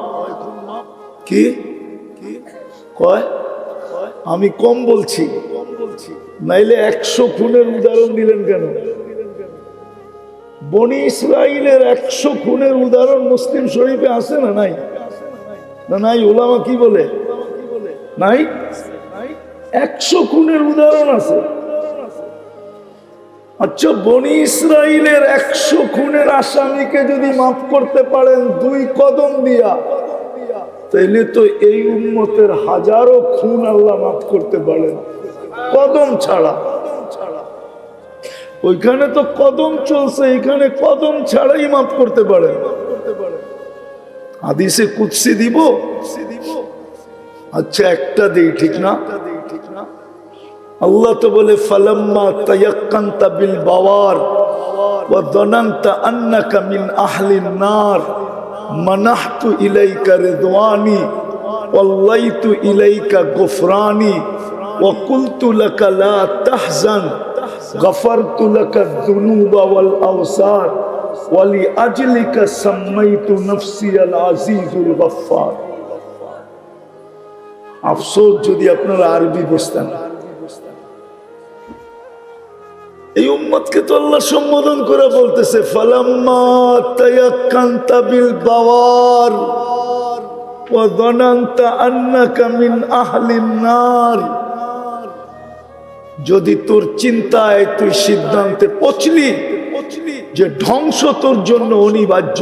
কি কয়? আমি কম বলছি, নাইলে 100 খুনের উদাহরণ দিলেন কেন? বনি ইসরাইলের 100 খুনের উদাহরণ মুসলিম শরীফে আছে না নাই? না নাই? উলামা কি বলে নাই? 100 খুনের উদাহরণ আছে। আচ্ছা, বনি ইসরাইলের 100 খুনের আসামিকে যদি মাফ করতে পারেন 2 কদম দিয়া, তাইলে তো এই উম্মতের হাজারো খুন আল্লাহ মাফ করতে পারেন কদম ছাড়া। ওইখানে তো কদম চলছে, এখানে কদম ছাড়াই মাফ করতে পারে। হাদিসে কুদসি দিব? আচ্ছা, একটা দেই, ঠিক না? আল্লাহ তো বলে ফালাম্মা তায়াক্কানতা বিল বাওয়ার ওয়া যানানতা আন্নাকা মিন আহলিন নার মানাহতু ইলাইকা রিদওয়ানি ওয়াল্লাইতু ইলাইকা গুফরানি ওয়া কুলতু লাকা লা তাহজান গাফারতু লাকা যুনুবা ওয়াল আওসার ওয়া লিআজলিকা সাম্মাইতু নাফসি আল আজিজুল গফফার। আফসোস যদি আপনারা আরবি বুঝতেন। এই উম্মতকে তো আল্লাহ সম্বোধন করে বলতেছে ফালাম্মা তায়াক্কানতা বিল বাওয়ার ওয়া যানানতা আন্নাকা মিন আহলিন নার। যদি তোর চিন্তায় তুই সিদ্ধান্তে পৌঁছলি যে ধ্বংস তোর জন্য অনিবার্য,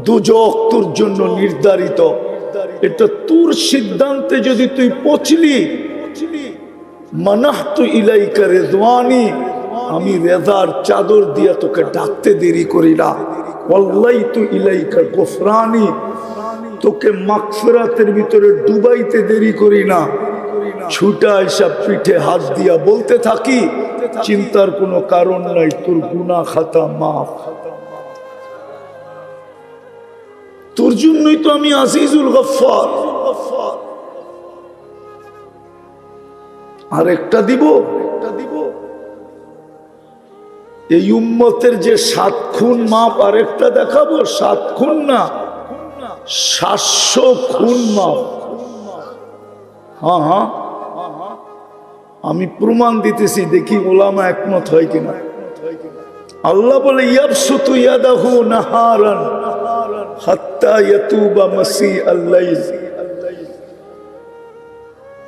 দুজক তোর জন্য নির্ধারিত, এটা তোর সিদ্ধান্তে যদি তুই পৌঁছলি, মানাহতু ইলাইকা রিদওয়ানি, আমি রেজার চাদর দিয়া তোকে ডাকতে দেরি করি না, ওয়াল্লাইতু ইলাইকা গুফরানি, তোকে মাগফিরাতের ভিতরে ডুবাইতে দেরি করি না। ছুটা এসব পিঠে হাত দিয়া বলতে থাকি, চিন্তার কোনো কারণ নাই, তোর গুনাহ খাতা মাফ। তোর জন্যই তো আমি আজিজুল গফফার। আর একটা দিব, এই উম্মতের যে 7 খুন মাপ, আর একটা দেখাবো। 7 খুন না, 700 খুন মাপ। হ্যাঁ হ্যাঁ, আমি প্রমাণ দিতেছি, দেখি ওলামা একমত হয় কিনা। আল্লাহ বলে ইয়াবসুতু ইয়াদাহু নাহারান হাত্তা ইয়াতুবা মাসিআল লাইল।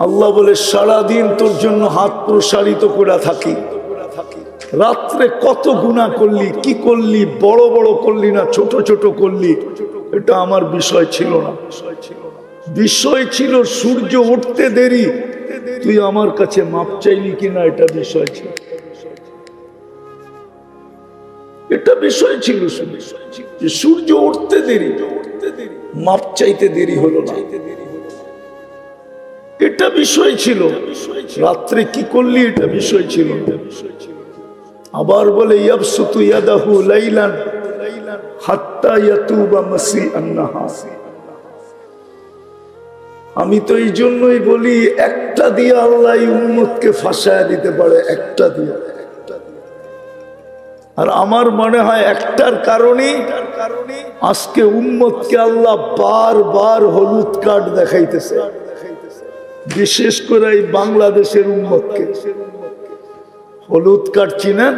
আল্লাহ বলে সারাদিন তোর জন্য হাত প্রসারিত করে থাকি, রাত্রে কত গুনাহ করলি, কি করলি, বড় বড় করলি না ছোট ছোট করলি, এটা আমার বিষয় ছিল না। বিষয় ছিল সূর্য উঠতে দেরি, তুই আমার কাছে মাপ চাইলি কিনা, এটা বিষয় ছিল। এটা বিষয় ছিল যে সূর্য উঠতে দেরি, মাপ চাইতে দেরি হলো না, এটা বিষয় ছিল। রাত্রে কি করলি, এটা বিষয় ছিল। আবার বলে ইয়াবসুতু ইয়াদাহু লাইলান হাত্তা ইয়াতুবা মাসিআন নাহার। আমি তো এই জন্যই বলি, একটা দিয়ে আল্লাহ উম্মতকে ফাঁসায় দিতে পারে, একটা দিয়ে। আর আমার মনে হয় একটার কারণেই আজকে উম্মতকে আল্লাহ বারবার হলুদ কার্ড দেখাইতেছে, বিশেষ করে এই বাংলাদেশের উম্মতকে। হলুদ কার্ড চিনেন?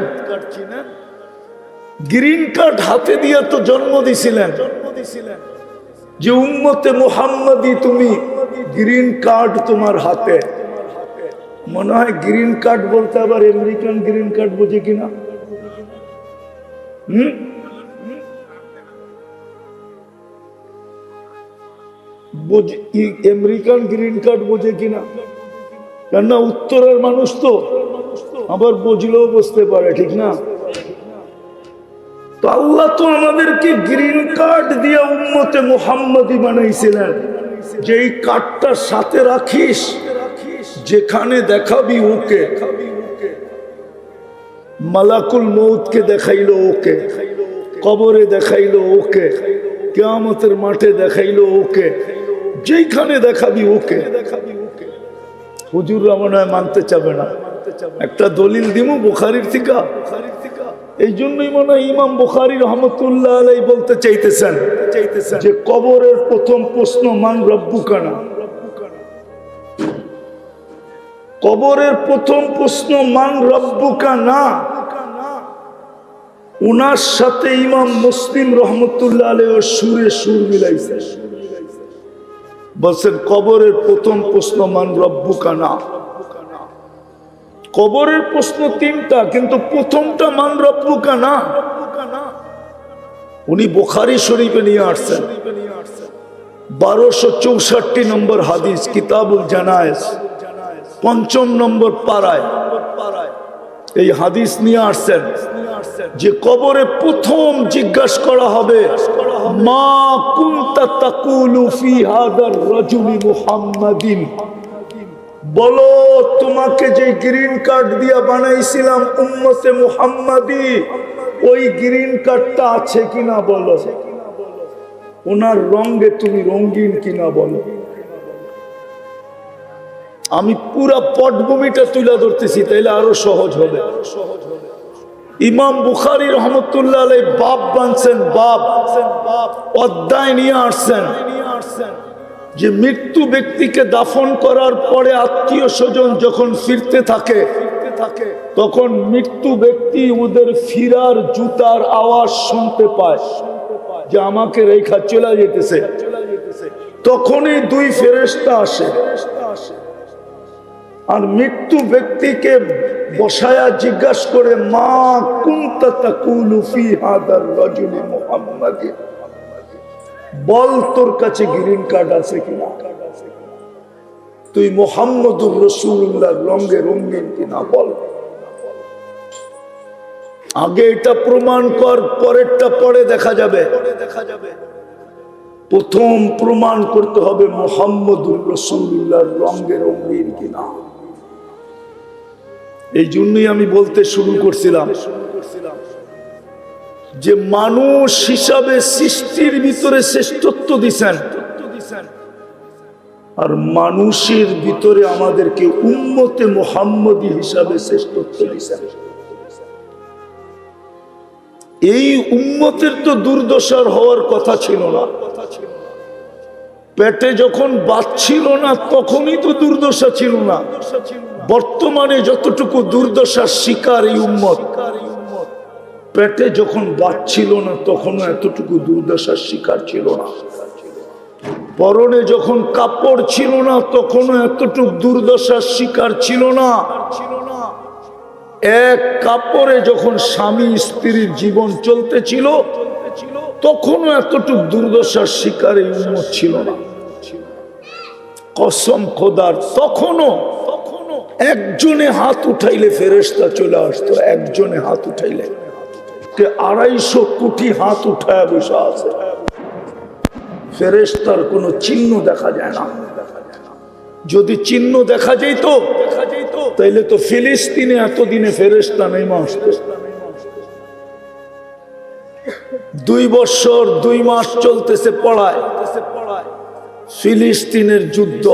গ্রিন কার্ড হাতে দিয়ে তো জন্ম দিছিলেন যে উম্মতে মুহাম্মাদি তুমি, গ্রিন কার্ড তোমার হাতে। মনে হয় গ্রিন কার্ড বলতে আবার আমেরিকান গ্রিন কার্ড বোঝে কিনা। আমেরিকান গ্রিন কার্ড বোঝে কিনা, কেননা উত্তরের মানুষ তো, আবার বুঝলেও বুঝতে পারে, ঠিক না? তো আল্লাহ তো আমাদেরকে গ্রিন কার্ড দিয়ে উম্মতে মুহাম্মাদি বানাইছিলেন, যে এই কার্ডটা সাথে রাখিস, যেখানে দেখাবি ওকে। মালাকুল মউতকে দেখাইলো ওকে, কবরে দেখাইলো ওকে, কিয়ামতের মাঠে দেখাইলো ওকে, যেখানে দেখাবি ওকে। হুজুররা মনে হয় মানতে চাবে না। একটা দলিল দিমু বুখারীর থেকে, এই জন্যই মনে হয় ইমাম বুখারী রহমতুল্লাহ আলাইহি বলতে চাইতেছেন যে কবরের প্রথম প্রশ্ন মান রব্বুকা না। কবরের প্রথম প্রশ্ন মান রব্বুকা না, উনার সাথে ইমাম মুসলিম রহমতুল্লাহ আলাইহি সুরে সুর মিলাইছে, বলছেন কবরের প্রথম প্রশ্ন মান রব্বুকা না। কবরের প্রশ্ন তিনটা, কিন্তু প্রথমটা মান রব্বুকা না। উনি বুখারী শরীফে নিয়ে আসছেন 1264 নম্বর হাদিস, কিতাবুল জানায়েজ 5 নম্বর পারায় এই হাদিস নিয়ে আসছেন যে কবরে প্রথম জিজ্ঞাসা করা হবে মা কুনতা তাকুলু ফি হাদার রাজুলি মুহাম্মাদিন, বলো তোমাকে যে গ্রিন কার্ড দিয়া বানাইছিলাম উম্মতে মুহাম্মাদি, ওই গ্রিন কার্ডটা আছে কিনা বলো, ওনার রঙে তুমি রঙিন কিনা বলো। আমি পুরা পটভূমিটা তুলে ধরতেছি, তাইলে আরো সহজ হবে। ইমাম বুখারী রহমতুল্লাহ আলাইহি বাব বানছেন, বাব অধ্যায় নিয়ে আসছেন যে মৃত্যু ব্যক্তিকে দাফন করার পরে আত্মীয় স্বজন যখন ফিরতে থাকে তখন মৃত্যু ব্যক্তি ওদের ফিরার জুতার আওয়াজ শুনতে পায় যে আমাকে রেখা চলে যেতেছে। তখনই দুই ফেরেশতা আসে আর মৃত্যু ব্যক্তিকে বসায়া জিজ্ঞাসা করে মা কুনতা তাকুলু ফি হাদার রাজুলি মুহাম্মাদি, বল তোর কাছে গ্রিন কার্ড আছে কিনা, তুই মুহাম্মদুর রাসূলুল্লাহর রঙে রঙিন কিনা বল। আগে এটা প্রমাণ কর, পরেরটা পরে দেখা যাবে। প্রথম প্রমাণ করতে হবে মুহাম্মদুর রাসূলুল্লাহর রঙে রঙিন কিনা। এই জন্যই আমি বলতে শুরু করছিলাম যে মানুষ হিসাবে সৃষ্টির ভিতরে শ্রেষ্ঠত্ব দিছেন, আর মানুষের ভিতরে আমাদেরকে উম্মতে মুহাম্মদী হিসাবে শ্রেষ্ঠত্ব দিছেন। এই উম্মতের তো দুর্দশার হওয়ার কথা ছিল না। পেটে যখন বাচ্ছিল না তখনই তো দুর্দশা ছিল না। বর্তমানে যতটুকু দুর্দশার শিকার এই উম্মত, পেটে যখন বাচ্ছিল না তখনও এতটুকু দুর্দশার শিকার ছিল না। পরনে যখন কাপড় ছিল না তখনও এতটুকু দুর্দশার শিকার ছিল না। এক কাপড়ে যখন স্বামী স্ত্রীর জীবন চলতেছিল তখনও এতটুকু দুর্দশার শিকার এই উম্মত ছিল না। কসম খোদার, তখনও একজনে হাত উঠাইলে ফেরেশতা চলে আসতো। একজনে হাত উঠাইলে 250 কোটি হাত উঠায় বসে আছে, ফেরেশতার কোনো চিহ্ন দেখা যায় না। যদি চিহ্ন দেখা যেত তাইলে তো ফিলিস্তিনে এতদিনে ফেরেশতা নেমে আসতো। 2 বছর 2 মাস চলতেছে পড়ায় ফিলিস্তিনের যুদ্ধ,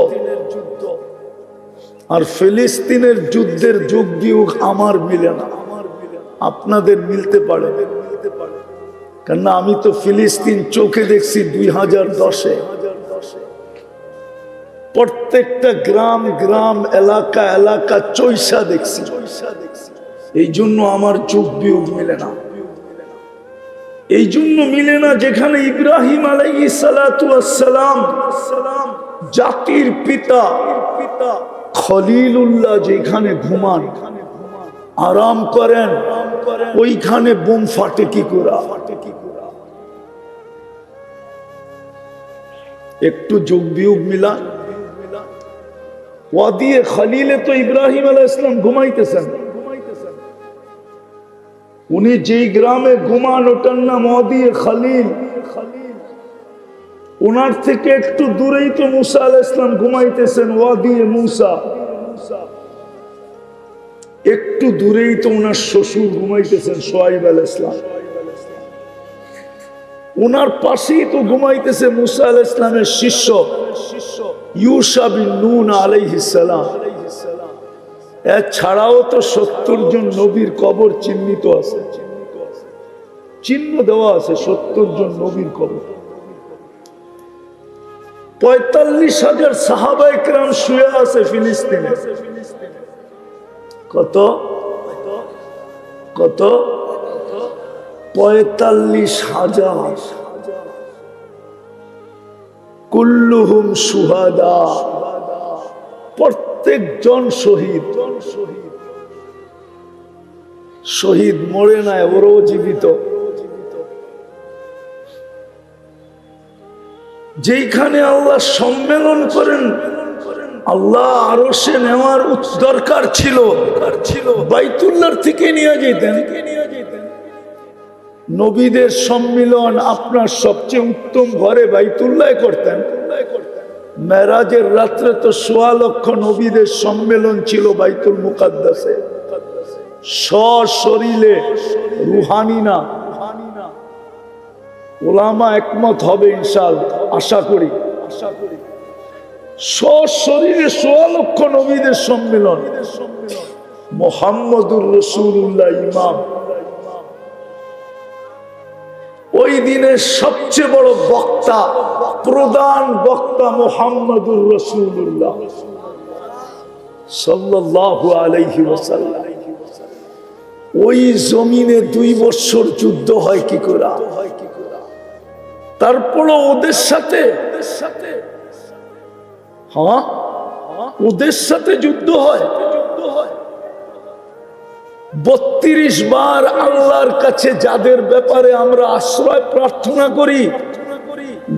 আর ফিলিস্তিনের যুদ্ধের যুগ বিয়োগ আমার মিলে না, আপনাদের মিলতে পারে। কেননা আমি তো ফিলিস্তিন চোখে দেখছি 2010-এ। প্রত্যেকটা গ্রাম গ্রাম এলাকা এলাকা চৈসা দেখছি। এই জন্য আমার যুগ বিয়োগ মিলে না। এই জন্য মিলে না যেখানে ইব্রাহিম আলাইহিস সালাতু ওয়াস সালাম জাতির পিতা খলিলুল্লাহ যেখানে ঘুমান আরাম করেন, ওইখানে বোম ফাটে কি করে? একটু যোগ বিয়োগ মিলা। ওয়াদিয়ে খলিলে তো ইব্রাহিম আলাইহিস সালাম ঘুমাইতেছেন। উনি যেই গ্রামে ঘুমান ওটার নাম ওয়াদিয়ে খলিল। ওনার থেকে একটু দূরেই তো মুসা আলাইহিস সালাম ঘুমাইতেছেন, ওয়াদিয়ে মুসা। একটু দূরেই তো ওনার শ্বশুর ঘুমাইতেছেন, শুআয়ব আলাইহিস সালাম। ওনার পাশেই তো ঘুমাইতেছে মুসা আলাইহিস সালামের শিষ্য ইউশা বিন নুন আলাইহিস সালাম। এছাড়াও তো 70 জন নবীর কবর চিহ্নিত আছে, চিহ্ন দেওয়া আছে 70 জন নবীর কবর। 45,000 সাহাবায়ে কেরাম শুয়ে আছে ফিলিস্তিনে। কত কত ৪৫,০০০ কুল্লুহুম শুহাদা, প্রত্যেকজন শহীদ। শহীদ মরে নাই, ওরাও জীবিত। যেখানে আল্লাহ সম্মেলন করেন, আল্লাহ আরশে নেওয়ার দরকার ছিল, বাইতুল্লাহর থেকে নিয়ে যেতেন। নবীদের সম্মিলন আপনার সবচেয়ে উত্তম ঘরে বাইতুল্লাহ করতেন। মেরাজের রাত্রে তো ১৬ লক্ষ নবীদের সম্মেলন ছিল বাইতুল মুকাদ্দাসে, সশরীরে, রুহানি না। ওলামা একমত হবে ইনশাআল্লাহ, আশা করি। সশরীরে ১৬ লক্ষ নবীদের সম্মেলন, মুহাম্মদুর রাসূলুল্লাহ ইমাম। ওই দিনের সবচেয়ে বড় বক্তা, প্রধান বক্তা মুহাম্মদুর রাসূলুল্লাহ সাল্লাল্লাহু আলাইহি ওয়াসাল্লাম। ওই জমিনে ২ বছর যুদ্ধ হয় কি করে? তারপরও ওদের সাথে ওদের সাথে যুদ্ধ হয়। ৩২ বার আল্লাহর কাছে যাদের ব্যাপারে আমরা আশ্রয় প্রার্থনা করি,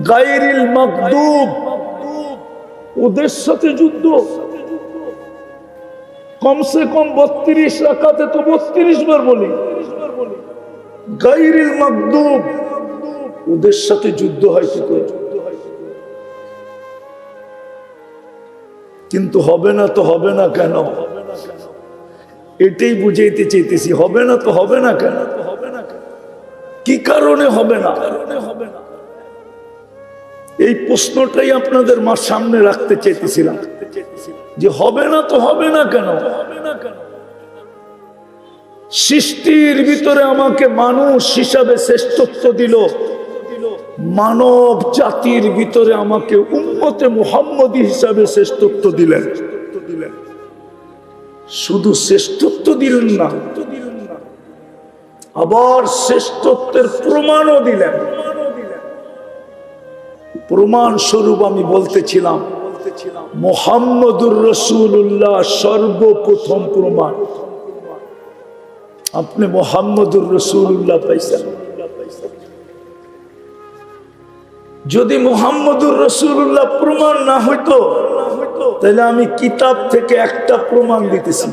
গায়রিল মাগদুব, ওদের সাথে যুদ্ধ। কমসে কম ৩২ রাকাতে তো ৩২ বার বলি গায়রিল মাগদুব, ওদের সাথে যুদ্ধ হয় কি করে? কিন্তু হবে না তো হবে না কেন? এটাই বুঝাইতে চাইতেছি। হবে না তো হবে না কেন? কি কারণে হবে না? এই প্রশ্নটাই আপনাদের সামনে রাখতে চাইতেছিলাম, যে হবে না তো হবে না কেন? সৃষ্টির ভিতরে আমাকে মানুষ হিসাবে শ্রেষ্ঠত্ব দিল, মানব জাতির ভিতরে আমাকে উম্মতে মুহাম্মদী হিসাবে শ্রেষ্ঠত্ব দিলেন। শুধু শ্রেষ্ঠত্ব দিলেন না, আবার শ্রেষ্ঠত্বের প্রমাণও দিলেন। প্রমাণ স্বরূপ আমি বলতেছিলাম, মুহাম্মদুর রাসূলুল্লাহ সর্বপ্রথম প্রমাণ। আপনি মুহাম্মদুর রাসূলুল্লাহ পাইছেন। যদি মুহাম্মদুর রাসূলুল্লাহ প্রমাণ না হইতো, তাহলে আমি কিতাব থেকে একটা প্রমাণ দিতেছি।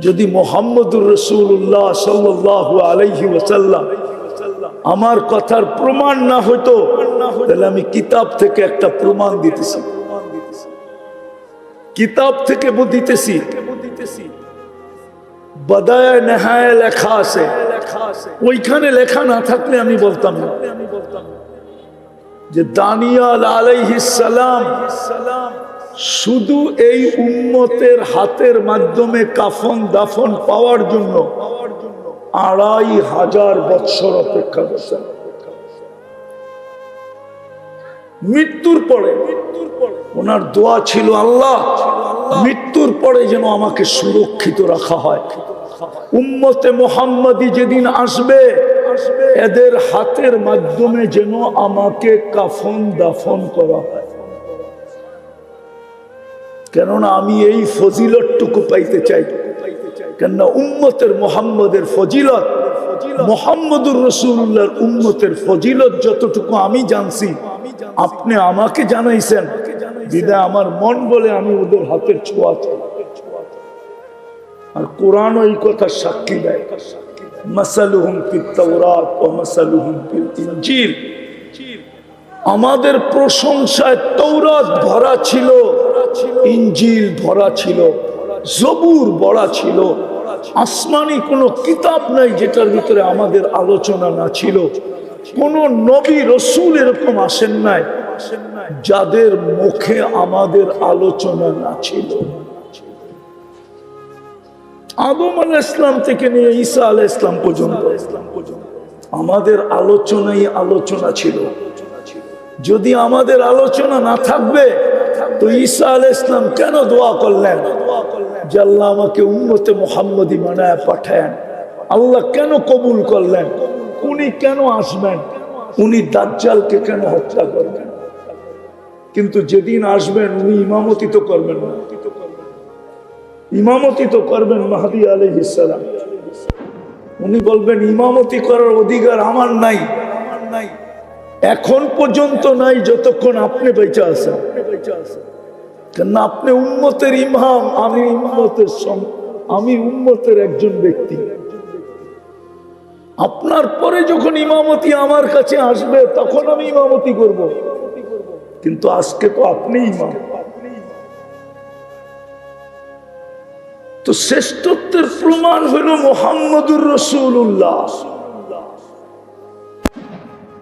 যদি মুহাম্মদুর রাসূলুল্লাহ সাল্লাল্লাহু আলাইহি ওয়াসাল্লাম আমার কথার প্রমাণ না হইতো, তাহলে আমি কিতাব থেকে একটা প্রমাণ দিতেছি। কিতাব থেকে দিতেছি। বাদায়ে নেহায়ে লেখা আছে, ওইখানে লেখা না থাকলে আমি বলতাম না যে দানিয়াল আলাইহিস সালাম শুধু এই উম্মতের হাতের মাধ্যমে কাফন দাফন পাওয়ার জন্য ২৫০০ বৎসর অপেক্ষা করছেন। মৃত্যুর পরে ওনার দোয়া ছিল, আল্লাহ মৃত্যুর পরে যেন আমাকে সুরক্ষিত রাখা হয়। উম্মতে মুহাম্মাদি যেদিন আসবে, এদের হাতের মাধ্যমে যেন আমাকে কাফন দাফন করা হয়। কেননা আমি এই ফজিলতটুকু পাইতে চাই। কেননা উম্মতের মুহাম্মদের ফজিলত, মুহাম্মদুর রাসূলুল্লাহর উম্মতের ফজিলত যতটুকু আমি জানছি, আপনি আমাকে জানাইছেন, বিধায় আমার মন বলে আমি ওদের হাতের ছোঁয়া চাই। আর কোরআন এই কথা সাক্ষী দেয়, মাসালুহুম ফিত তাওরাত ওয়া মাসালুহুম ফিল ইনজিল। আমাদের প্রশংসায় তাওরাত ভরা ছিল, ইনজিল ভরা ছিল, জবুর ভরা ছিল। আসমানি কোনো কিতাব নাই যেটার ভিতরে আমাদের আলোচনা না ছিল। কোন নবী রাসূল এরকম আসেন নাই যাদের মুখে আমাদের আলোচনা না ছিল। আদম আলাইহিস সালাম থেকে নিয়ে ঈসা আলাইহিস সালাম পর্যন্ত আমাদের আলোচনাই আলোচনা ছিল। যদি আমাদের আলোচনা না থাকবে, তো ঈসা আলাইহিস সালাম কেন দোয়া করলেন যে আল্লাহ আমাকে উম্মতে মুহাম্মদী বানায় পাঠান? আল্লাহ কেন কবুল করলেন? উনি কেন আসবেন? উনি দাজ্জালকে কেন হত্যা করবেন? কিন্তু যেদিন আসবেন উনি ইমামতি তো করবেন না, ইমামতি তো করবেন মাহদী আলাইহিস সালাম। উনি বলবেন ইমামতি করার অধিকার আমার নাই, এখন পর্যন্ত নাই, যতক্ষণ আপনি বেঁচে আছেন। কেন আপনি উম্মতের ইমাম, আমি উম্মতের একজন ব্যক্তি। আপনার পরে যখন ইমামতি আমার কাছে আসবে তখন আমি ইমামতি করব, কিন্তু আজকে তো আপনি ইমাম। তো শ্রেষ্ঠত্বের প্রমাণ হলো মুহাম্মদুর রাসূলুল্লাহ।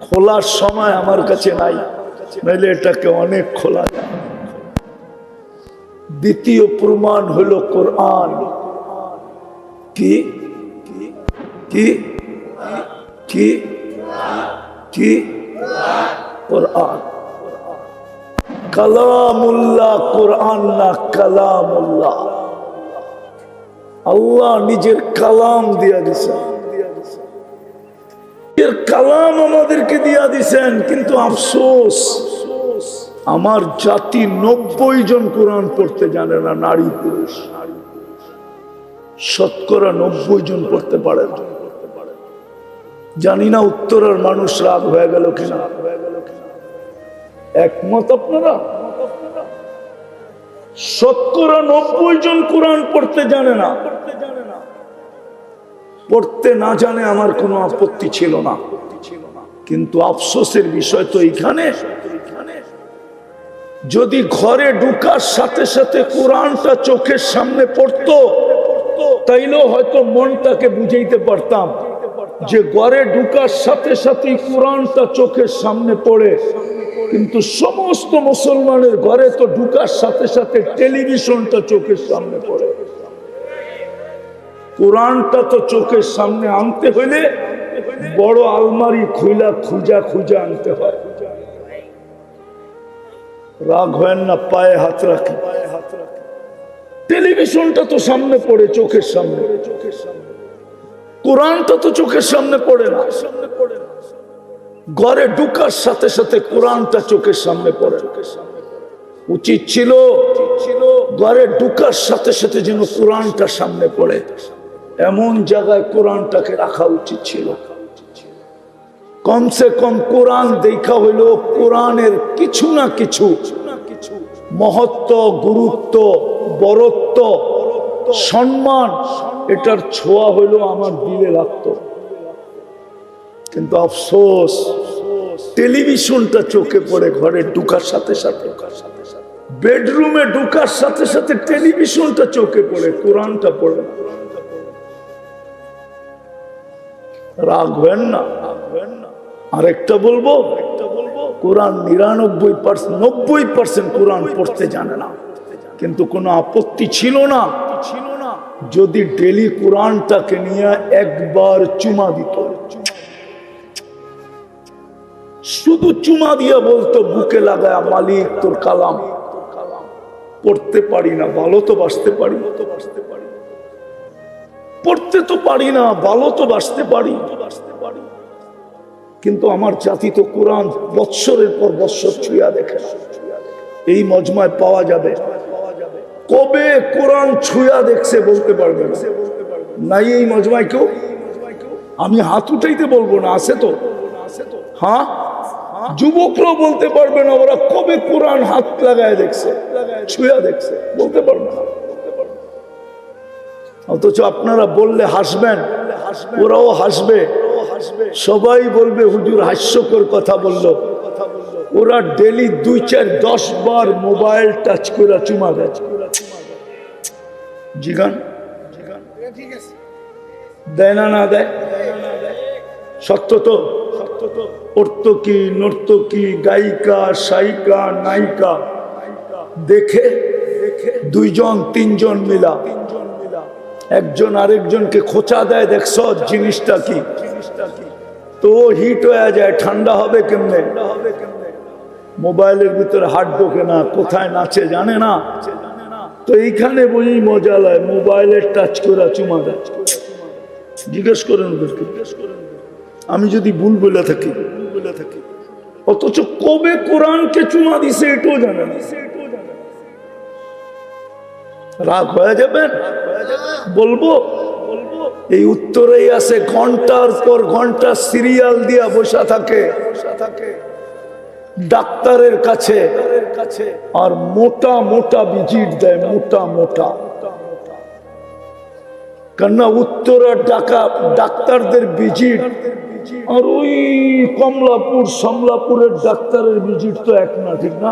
খোলার সময় আমার কাছে নাই, নাইলে এটাকে অনেক খোলা যায়। দ্বিতীয় প্রমাণ হলো কোরআন। কি কি কি কি কোরআন, কালামুল্লাহ কোরআন না কালামুল্লাহ। আল্লাহ নিজের কালাম দিয়া দিছেন, এর কালাম আমাদেরকে দিয়া দিছেন। কিন্তু আফসোস, আমার জাতি 90 জন কোরআন পড়তে জানে না, নারী পুরুষ শতকরা 90 জন পড়তে পারে না। জানি না উত্তরের মানুষ রাগ হয়ে গেল কিনা, একমত আপনারা? শতকরা 90 জন কোরআন পড়তে জানে না। পড়তে না জানে আমার কোনো আপত্তি ছিল না, কিন্তু আফসোসের বিষয় তো এইখানে, যদি ঘরে ঢুকার সাথে সাথে কোরআনটা চোখের সামনে পড়তো তাইলেও হয়তো মনটাকে বুঝাইতে পারতাম যে ঘরে ঢুকার সাথে সাথে কোরআনটা চোখের সামনে পড়ে। কিন্তু সমস্ত মুসলমানের ঘরে তো ঢুকার সাথে সাথে টেলিভিশনটা চোখের সামনে পড়ে। কোরআনটা তো চোখের সামনে আনতে হইলে বড় আলমারি খুইলা খুঁজা খুঁজা আনতে হয়। রাগ হয় না, পায়ে হাত রাখে। টেলিভিশনটা তো সামনে পড়ে চোখের সামনে, কোরআনটা তো চোখের সামনে পড়ে না। ঘরে ঢুকার সাথে সাথে কোরআনটা চোখের সামনে পড়ে। উচিত ছিল ঘরে ঢুকার সাথে সাথে যেন কোরআনটা সামনে পড়ে, এমন জায়গায় কোরআনটাকে রাখা উচিত ছিল। কমসে কম কোরআন দেখা হইলো কোরআনের কিছু না কিছু মহত্ব, গুরুত্ব, বরত্ব, সম্মান, এটার ছোঁয়া হইলো আমার দিলে লাগতো। কিন্তু আফসোস, টেলিভিশনটা চোখে পড়ে ঘরে ঢুকার সাথে সাথে, বেডরুমে ঢুকার সাথে সাথে টেলিভিশনটা চোখে পড়ে, কোরআনটা পড়ে। রাগ হেন না। আরেকটা বলবো, কোরআন 90% কোরআন পড়তে জানে না, কিন্তু কোনো আপত্তি ছিল না যদি ডেলি কোরআনটাকে নিয়ে একবার চুমা দিত। শুধু চুমা দিয়ে বলতো বুকে লাগায়, মালিক তোর কালাম। পড়তে পারি না, ভালো তো বাসতে পারি, পড়তে তো পারি না, ভালো তো বাসতে পারি, কিন্তু আমার জাতি তো কোরআন বৎসরের পর বৎসর ছুঁয়া দেখে। এই মজমায় পাওয়া যাবে কবে কোরআন ছুঁয়া দেখছে বলতে পারবে না, নাই এই মজমায় কেউ। আমি হাত উঠাইতে বলবো না, আছে তো? হ্যাঁ, যুবকরাও বলতে পারবে না ওরা কবে কোরআন হাত লাগায় দেখছে, ছুঁয়া দেখছে, বলতে পারবে না। অথচ আপনারা বললে হাসবেন, ওরাও হাসবে, সবাই বলবে হুজুর হাস্যকর কথা বললো। ওরা ডেলি 2, 4, 10 বার মোবাইল টাচ করে চুমা দেয়। জিগান দেয় না, না দেয়? সত্য তো? অর্থকি, নর্তকী, গায়িকা, সায়িকা, নায়িকা দেখে 2 জন 3 জন মিলা একজন আরেকজনকে খোঁচা দেয়, দেখছ জিনিসটা কি, তো হিট হয়ে যায়। ঠান্ডা হবে কেমনে? মোবাইলের ভিতরে হাত ঢোকে না, কোথায় নাচে জানে না, তো এইখানে বুঝি মজা লয়, মোবাইলের টাচ করে চুমা দেয়। জিজ্ঞেস করেন ওদেরকে। আমি যদি ভুল বলে থাকি, অথচ কবে কোরআনকে চুমা দিছে এটাও জানে না। রাগ হয়ে যাবেন? বলবো এই উত্তরেই আছে, ঘন্টার পর ঘন্টা সিরিয়াল দিয়া বসা থাকে ডাক্তারের কাছে, আর মোটা মোটা ভিজিট দেয়, মোটা মোটা। কেননা উত্তরের ডাক্তারদের ভিজিট আর ওই কমলাপুর সমলাপুরের ডাক্তারের ভিজিট তো এক না, ঠিক না?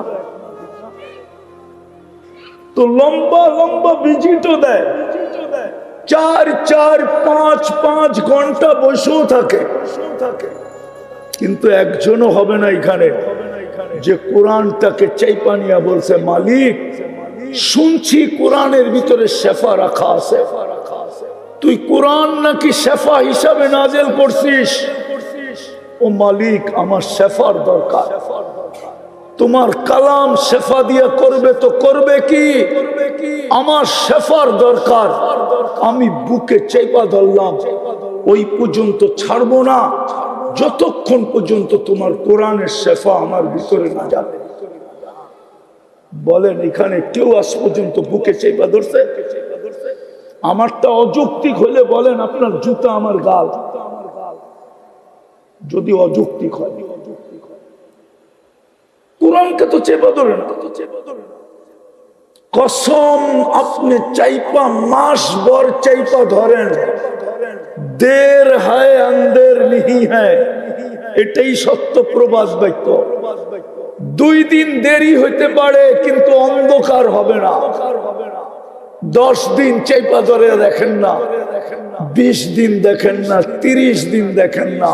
তো লম্বা লম্বা ভিজিটও দেয়, 4-5 ঘন্টা বসেও থাকে, কিন্তু একজনও হবে না এখানে যে কোরআনটাকে চাইপা নিয়া বলছে, মালিক শুনছি কোরআনের ভিতরে শেফা রাখা আছে, তুই কোরআন নাকি শেফা হিসাবে নাজেল করছিস। ও মালিক, আমার শেফার দরকার, তোমার কালাম শেফা দিয়া করবে তো করবে কি, আমার শেফার দরকার। আমি বুকে চাইপা ধরলাম, ওই পর্যন্ত ছাড়বো না যতক্ষণ পর্যন্ত তোমার কোরআনের শেফা আমার ভিতরে না যাবে। বলেন এখানে কেউ আজ পর্যন্ত বুকে চাইপা ধরছে? আমারটা অযৌক্তিক হলে বলেন আপনার জুতা আমার গাল, যদি অযৌক্তিক হয়। কোরআনকে তো চেপা ধরে না। কসম আপনি চাইপা মাস ভর চাইপা ধরেন, দের হায় আন্দের নিহি হ্যায়, এটাই সত্য প্রবাদ বাক্য। 2 দিন দেরি হইতে পারে কিন্তু অন্ধকার হবে না। 10 দিন চাইপা ধরে দেখেন না, 20 দিন দেখেন না, 30 দিন দেখেন না,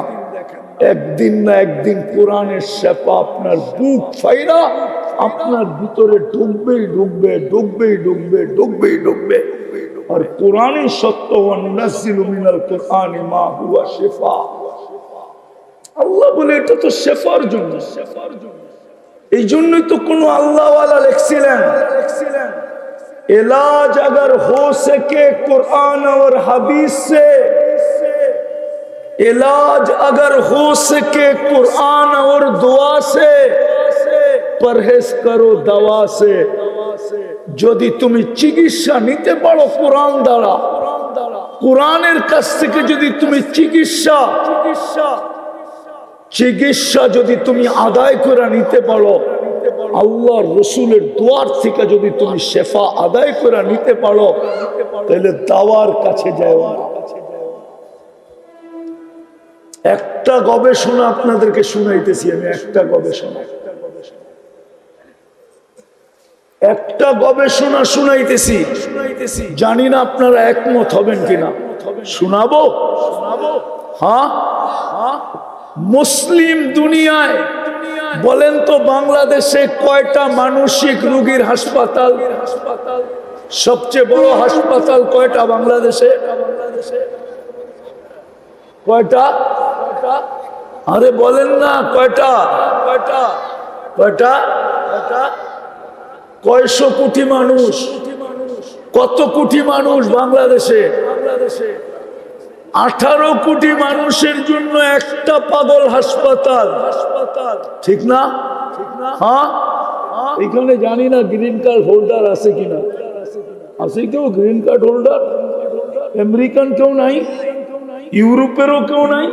একদিন না একদিন কোরআনের শেফা আপনার বুক ফাইরা আপনার ভিতরে ঢুকবেই ঢুকবে, ঢুকবেই ঢুকবে, ঢুকবেই ঢুকবে। আর কোরআনই সত্য, ওয়ানাজ্জিলু মিনাল কুরআনি মা হুয়া শিফা। আল্লাহ বলে এটা তো শেফার জন্য। এই জন্যই তো কোন আল্লাহওয়ালা লিখছিলেন, इलाज अगर हो सके कुरान और हदीस से, इलाज अगर हो सके कुरान और दुआ से, परहेज करो दवा से। যদি তুমি চিকিৎসা নিতে পারো কোরআন দ্বারা, কোরআনের কাছ থেকে যদি তুমি চিকিৎসা যদি তুমি আদায় করে নিতে পারো, আল্লাহর রসুলের দুয়ার থেকে যদি তুমি শেফা আদায় করে নিতে পারো, তাহলে দাওয়ার কাছে যাও না। একটা গবেষণা আপনাদেরকে শুনাইতেছি আমি, একটা গবেষণা শুনাইতেছি, জানি না আপনারা একমত হবেন কিনা। শোনাবো? হ্যাঁ। মুসলিম দুনিয়ায় বলেন তো বাংলাদেশে কয়টা মানসিক রোগীর হাসপাতাল? সবচেয়ে বড় হাসপাতাল কয়টা বাংলাদেশে? কয়টা? আরে বলেন না কয়টা? কয়শো কোটি মানুষ? কত কোটি মানুষ বাংলাদেশে? 18 কোটি মানুষের জন্য একটা পাগল হাসপাতাল, ঠিক না? হ্যাঁ। এখানে জানি না গ্রিন কার্ড হোল্ডার আছে কিনা, আছে কেউ গ্রিন কার্ড হোল্ডার? আমেরিকান কেউ নাই, ইউরোপেরও কেউ নাই,